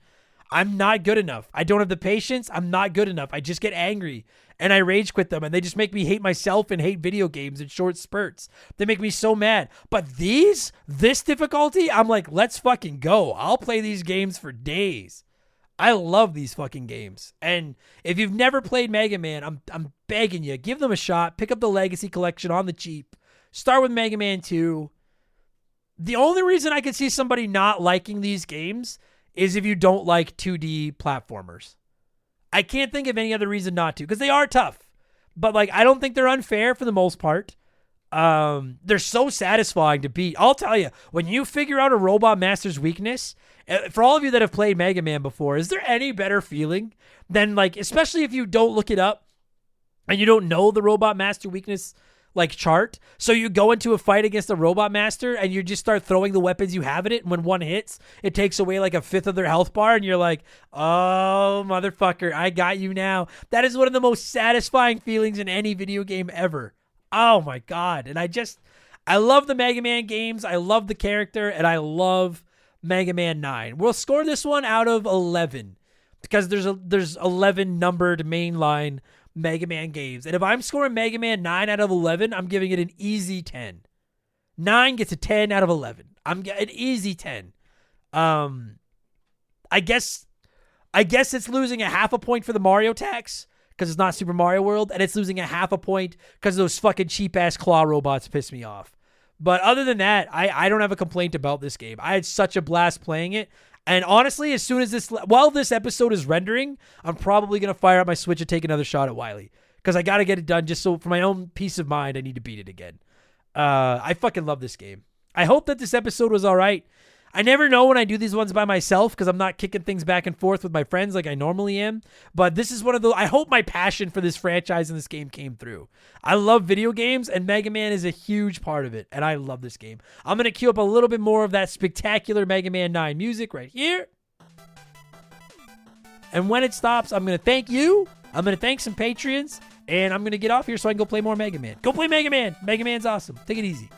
I'm not good enough. I don't have the patience. I'm not good enough. I just get angry and I rage quit them, and they just make me hate myself and hate video games in short spurts. They make me so mad. But this difficulty, I'm like, let's fucking go. I'll play these games for days. I love these fucking games. And if you've never played Mega Man, I'm begging you, give them a shot. Pick up the Legacy Collection on the cheap. Start with Mega Man 2. The only reason I could see somebody not liking these games is if you don't like 2D platformers. I can't think of any other reason not to, because they are tough. But, like, I don't think they're unfair for the most part. They're so satisfying to beat. I'll tell you, when you figure out a Robot Master's weakness, for all of you that have played Mega Man before, is there any better feeling than, like, especially if you don't look it up and you don't know the Robot Master weakness, like, chart. So you go into a fight against a Robot Master and you just start throwing the weapons you have in it, and when one hits, it takes away like a fifth of their health bar, and you're like, oh, motherfucker, I got you now. That is one of the most satisfying feelings in any video game ever. Oh my God. And I love the Mega Man games. I love the character, and I love Mega Man 9. We'll score this one out of 11 because there's 11 numbered mainline Mega Man games. And if I'm scoring Mega Man 9 out of 11, I'm giving it an easy 10. 9 gets a 10 out of 11. I'm an easy 10. I guess it's losing a half a point for the Mario tax because it's not Super Mario World, and it's losing a half a point because those fucking cheap-ass claw robots piss me off. But other than that, I don't have a complaint about this game. I had such a blast playing it. And honestly, while this episode is rendering, I'm probably going to fire up my Switch and take another shot at Wily. because I got to get it done just so for my own peace of mind. I need to beat it again. I fucking love this game. I hope that this episode was all right. I never know when I do these ones by myself because I'm not kicking things back and forth with my friends like I normally am. But this is one of the... I hope my passion for this franchise and this game came through. I love video games, and Mega Man is a huge part of it, and I love this game. I'm going to cue up a little bit more of that spectacular Mega Man 9 music right here. And when it stops, I'm going to thank you. I'm going to thank some Patreons, and I'm going to get off here so I can go play more Mega Man. Go play Mega Man. Mega Man's awesome. Take it easy.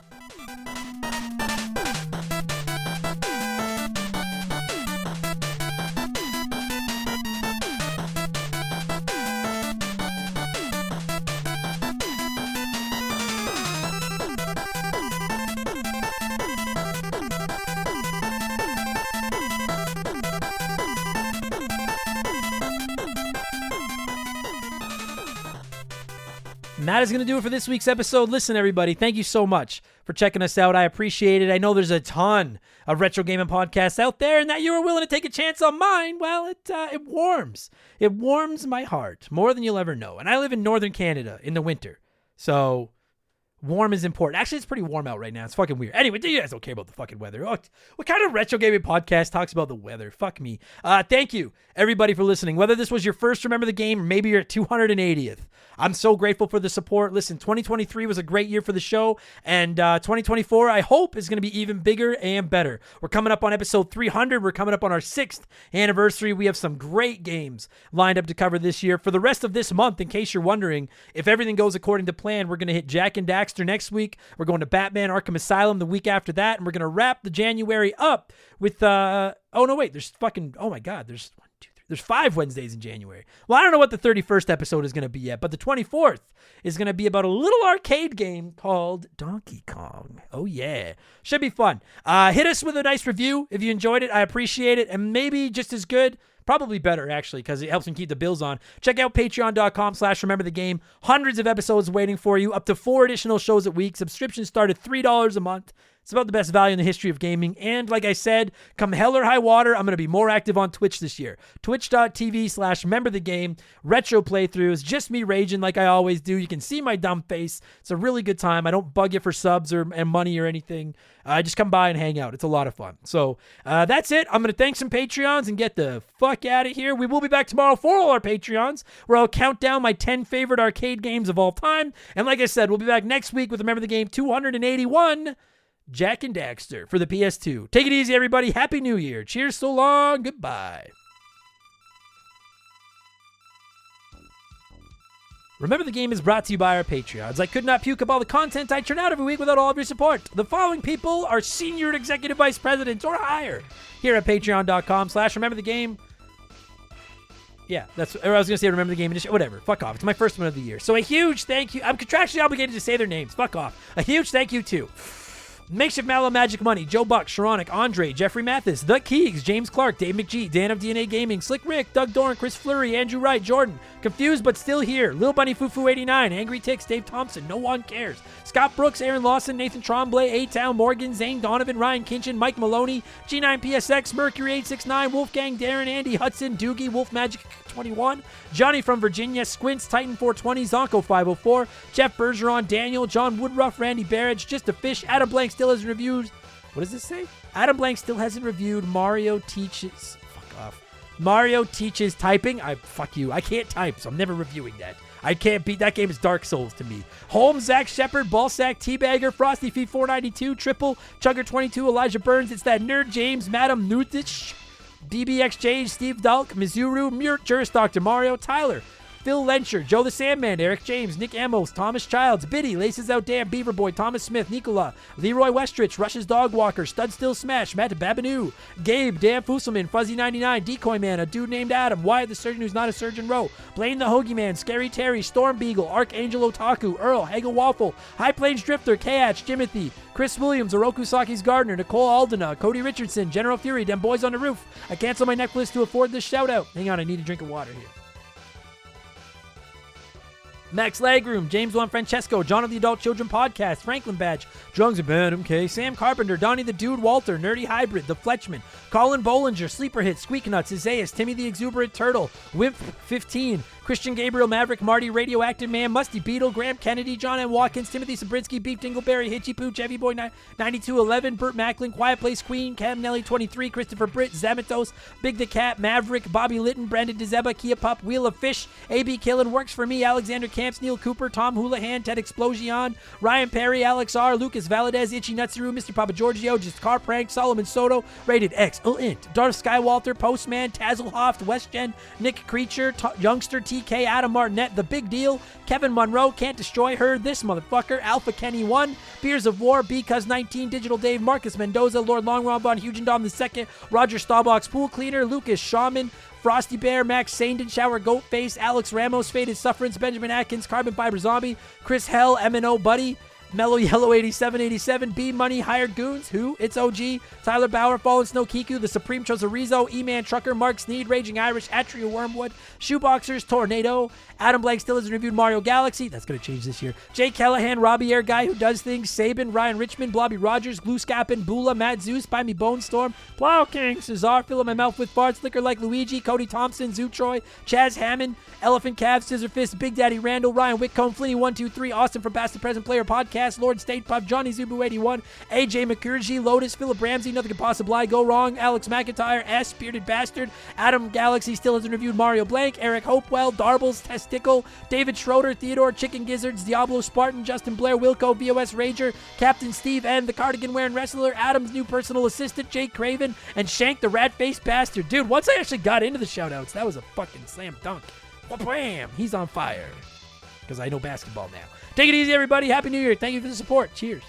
And that is going to do it for this week's episode. Listen, everybody, thank you so much for checking us out. I appreciate it. I know there's a ton of retro gaming podcasts out there, and that you are willing to take a chance on mine, well, it warms. It warms my heart more than you'll ever know. And I live in northern Canada in the winter, so warm is important. Actually, it's pretty warm out right now. It's fucking weird. Anyway, you guys don't care about the fucking weather. Oh, what kind of retro gaming podcast talks about the weather? Fuck me. Thank you, everybody, for listening. Whether this was your first Remember the Game or maybe your 280th, I'm so grateful for the support. Listen, 2023 was a great year for the show, and 2024, I hope, is going to be even bigger and better. We're coming up on episode 300. We're coming up on our 6th anniversary. We have some great games lined up to cover this year. For the rest of this month, in case you're wondering, if everything goes according to plan, we're going to hit Jak and Daxter next week. We're going to Batman Arkham Asylum the week after that, and we're going to wrap the January up with, oh no, wait, there's 5 Wednesdays in January. Well, I don't know what the 31st episode is going to be yet, but the 24th is going to be about a little arcade game called Donkey Kong. Oh, yeah. Should be fun. Hit us with a nice review if you enjoyed it. I appreciate it. And maybe just as good, probably better, actually, because it helps me keep the bills on. Check out patreon.com/rememberthegame. Hundreds of episodes waiting for you. Up to 4 additional shows a week. Subscriptions start at $3 a month. It's about the best value in the history of gaming. And like I said, come hell or high water, I'm going to be more active on Twitch this year. Twitch.tv/rememberthegame. Retro playthroughs. Just me raging like I always do. You can see my dumb face. It's a really good time. I don't bug you for subs and money or anything. I just come by and hang out. It's a lot of fun. So that's it. I'm going to thank some Patreons and get the fuck out of here. We will be back tomorrow for all our Patreons, where I'll count down my 10 favorite arcade games of all time. And like I said, we'll be back next week with Remember the Game 281. Jak and Daxter for the PS2. Take it easy, everybody. Happy New Year. Cheers, so long. Goodbye. Remember the Game is brought to you by our Patreons. I could not puke up all the content I churn out every week without all of your support. The following people are senior executive vice presidents or higher here at patreon.com/rememberthegame. Yeah, that's what I was going to say. Remember the Game edition. Whatever. Fuck off. It's my first one of the year. So a huge thank you. I'm contractually obligated to say their names. Fuck off. A huge thank you to Makeshift Mallow Magic Money, Joe Buck, Sharonic, Andre, Jeffrey Mathis, The Keegs, James Clark, Dave McGee, Dan of DNA Gaming, Slick Rick, Doug Doran, Chris Fleury, Andrew Wright, Jordan, Confused But Still Here, Lil Bunny Fufu 89, Angry Ticks, Dave Thompson, No One Cares, Scott Brooks, Aaron Lawson, Nathan Tremblay, A-Town, Morgan, Zane Donovan, Ryan Kinchin, Mike Maloney, G9PSX, Mercury 869, Wolfgang, Darren, Andy Hudson, Doogie, Wolf Magic 21, Johnny from Virginia, Squints, Titan 420, Zonko 504, Jeff Bergeron, Daniel, John Woodruff, Randy Barrage, Just a Fish, Adam Blank still hasn't reviewed. What does this say? Adam Blank still hasn't reviewed Mario Teaches. Fuck off. Mario Teaches Typing. Fuck you. I can't type, so I'm never reviewing that. I can't beat that game. Is Dark Souls to me. Holmes, Zach Shepard, Ballsack, Teabagger, Frosty Feet 492, Triple, Chugger 22, Elijah Burns. It's that nerd James, Madam Nutich, BBXJ, Steve Dalk, Mizuru, Murt, Juris, Dr. Mario, Tyler, Phil Lencher, Joe the Sandman, Eric James, Nick Amos, Thomas Childs, Biddy, Laces Out Damn, Beaver Boy, Thomas Smith, Nicola, Leroy Westrich, Rush's Dog Walker, Stud Still Smash, Matt Babineau, Gabe, Dan Fusselman, Fuzzy99, Decoy Man, a dude named Adam, Wyatt the Surgeon Who's Not a Surgeon Row, Blaine the Hoagie Man, Scary Terry, Storm Beagle, Archangel Otaku, Earl, Hagel Waffle, High Plains Drifter, Kayach, Jimothy, Chris Williams, Oroku Saki's Gardener, Nicole Aldena, Cody Richardson, General Fury, Dem Boys on the Roof. I cancel my necklace to afford this shout out. Hang on, I need a drink of water here. Max Lagroom, James Juan Francesco, John of the Adult Children Podcast, Franklin Badge, Drungs of Adam K, Sam Carpenter, Donnie the Dude, Walter, Nerdy Hybrid, The Fletchman, Colin Bollinger, Sleeper Hit, Squeak Nuts, Isaias, Timmy the Exuberant Turtle, Wimp 15, Christian Gabriel, Maverick, Marty, Radioactive Man, Musty Beetle, Graham Kennedy, John M. Watkins, Timothy Sabrinsky, Beef Dingleberry, Hitchy Pooch, Heavy Boy 9211, Burt Macklin, Quiet Place Queen, Cam Nelly 23, Christopher Britt, Zamatos, Big the Cat, Maverick, Bobby Litton, Brandon DeZeba, Kia Pup, Wheel of Fish, AB Killen, Works for Me, Alexander Camps, Neil Cooper, Tom Houlihan, Ted Explosion, Ryan Perry, Alex R, Lucas Valadez, Itchy Nutsuru, Mr. Papa Giorgio, Just Car Prank, Solomon Soto, Rated X, Int, Darth Skywalter, Postman, Tazelhoft, WestGen, Nick Creature, Youngster TK, Adam Martinet, The Big Deal, Kevin Monroe, Can't Destroy Her, This Motherfucker, Alpha Kenny 1, Beers of War, Because 19, Digital Dave, Marcus Mendoza, Lord Long Ron Von Hugendom II, Roger Staubach's Pool Cleaner, Lucas Shaman, Frosty Bear, Max Sandin, Shower Goatface, Alex Ramos, Faded Sufferance, Benjamin Atkins, Carbon Fiber Zombie, Chris Hell, MNO Buddy, Mellow Yellow 8787, B Money, Hired Goons, Who, It's OG, Tyler Bauer, Fallen Snow Kiku, The Supreme Chosorizo, E-Man Trucker, Mark Sneed, Raging Irish, Atria Wormwood, Shoeboxers, Tornado, Adam Blank still hasn't reviewed Mario Galaxy, that's going to change this year, Jay Callahan, Robbie Air Guy Who Does Things, Sabin, Ryan Richmond, Blobby Rogers, Blue Scappin, Bula, Matt Zeus, Buy Me Bone Storm, Plow King, Cesar, Filling My Mouth with Farts, Liquor Like Luigi, Cody Thompson, Zoo Troy, Chaz Hammond, Elephant Calf, Scissor Fist, Big Daddy Randall, Ryan Whitcomb, Flinny 123, Austin from Past the Present Player Podcast, Lord State Pup, Johnny Zubu 81, AJ McCurgy, Lotus, Philip Ramsey, Nothing Can Possibly Go Wrong, Alex McIntyre, S, Bearded Bastard, Adam Galaxy still hasn't reviewed Mario Blank, Eric Hopewell, Darbles, Testicle, David Schroeder, Theodore, Chicken Gizzards, Diablo Spartan, Justin Blair, Wilco, VOS Rager, Captain Steve N, the Cardigan Wearing Wrestler, Adam's new personal assistant, Jake Craven, and Shank the Rat-Faced Bastard. Dude, once I actually got into the shoutouts, that was a fucking slam dunk. Wham! He's on fire. Because I know basketball now. Take it easy, everybody. Happy New Year. Thank you for the support. Cheers.